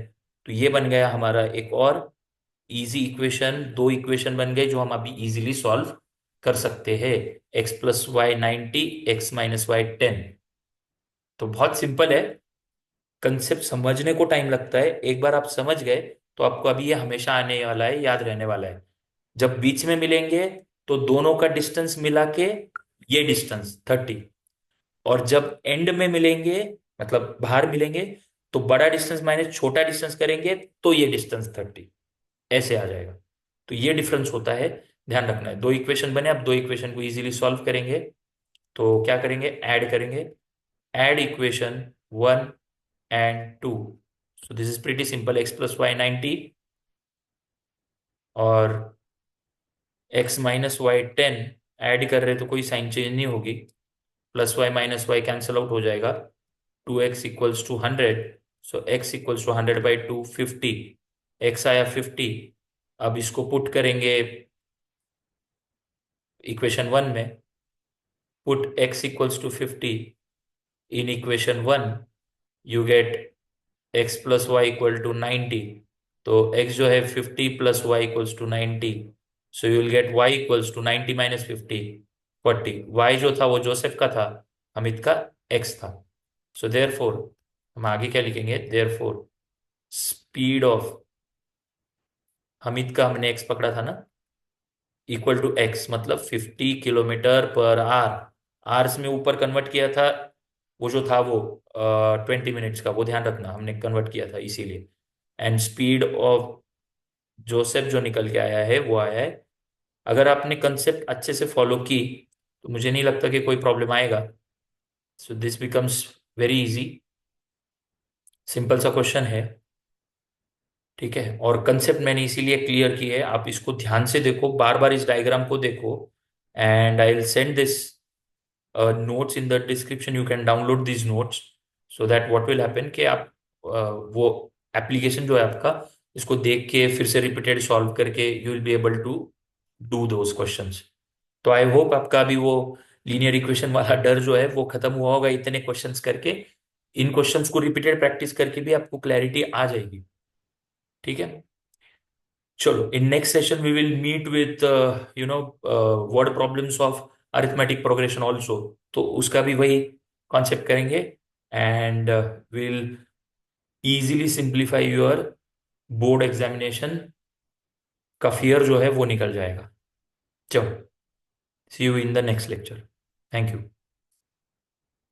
तो ये बन गया हमारा एक और इजी इक्वेशन, दो इक्वेशन बन गए जो हम अभी इजीली सॉल्व कर सकते हैं। x+y 90, x-y 10। तो बहुत सिंपल है, कंसेप्ट समझने को टाइम लगता है, एक बार आप समझ गए तो आपको अभी ये हमेशा आने वाला है, याद रहने वाला है। जब बीच में मिलेंगे तो दोनों का डिस्टेंस मिला के ये डिस्टेंस 30, और जब एंड में मिलेंगे, मतलब बाहर मिलेंगे, तो बड़ा डिस्टेंस माइनस छोटा डिस्टेंस करेंगे तो ये डिस्टेंस 30 ऐसे आ जाएगा। तो ये डिफरेंस होता है, ध्यान रखना है। दो इक्वेशन बने, अब दो इक्वेशन को इजीली सॉल्व करेंगे। तो क्या करेंगे, ऐड करेंगे। Add equation 1 and 2। So this is pretty simple, x+y 90 और x-y 10। ऐड कर रहे तो कोई साइन चेंज नहीं होगी, +y - y कैंसल आउट हो जाएगा। 2x = 100, सो x = 100/2 50। x आया 50। अब इसको पुट करेंगे इक्वेशन 1 में। Put x = 50 in equation 1, you get x+y = 90। तो x जो है 50 + y = 90, so you will get y = 90 - 50 40। y जो था वो जोसेफ का था, हमिद का x था। सो देयरफॉर हम आगे क्या लिखेंगे, देयरफॉर स्पीड ऑफ, हमिद का हमने x पकड़ा था ना, =x, मतलब 50 km/h। आर्स में ऊपर कन्वर्ट किया था, वो जो था वो 20 मिनट्स का, वो ध्यान रखना हमने कन्वर्ट किया था इसीलिए। एंड स्पीड ऑफ जोसेफ जो निकल के आया है वो आया है। अगर आपने कंसेप्ट अच्छे से फॉलो की तो मुझे नहीं लगता कि कोई प्रॉब्लम आएगा। So this becomes very easy, simple सा क्वेश्चन है। ठीक है, और कंसेप्ट मैंने इसीलिए क्लियर की है, आप इसको ध्यान से देखो, बार बार इस डायग्राम को देखो। And I will send this notes in the description, you can download these notes, so that what will happen कि आप वो एप्लीकेशन जो है आपका, इसको देख के फिर से रिपीटेड सॉल्व करके you will be able to do those questions. तो आई होप आपका अभी वो लीनियर इक्वेशन वाला डर जो है वो खत्म हुआ होगा इतने क्वेश्चंस करके। इन क्वेश्चंस को रिपीटेड प्रैक्टिस करके भी आपको क्लैरिटी आ जाएगी। ठीक है, चलो in next session we will meet with word problems of arithmetic progression also, तो उसका भी वही कॉन्सेप्ट करेंगे। And will easily simplify your board examination का फियर जो है वो निकल जाएगा। चलो, see you in the next lecture. Thank you.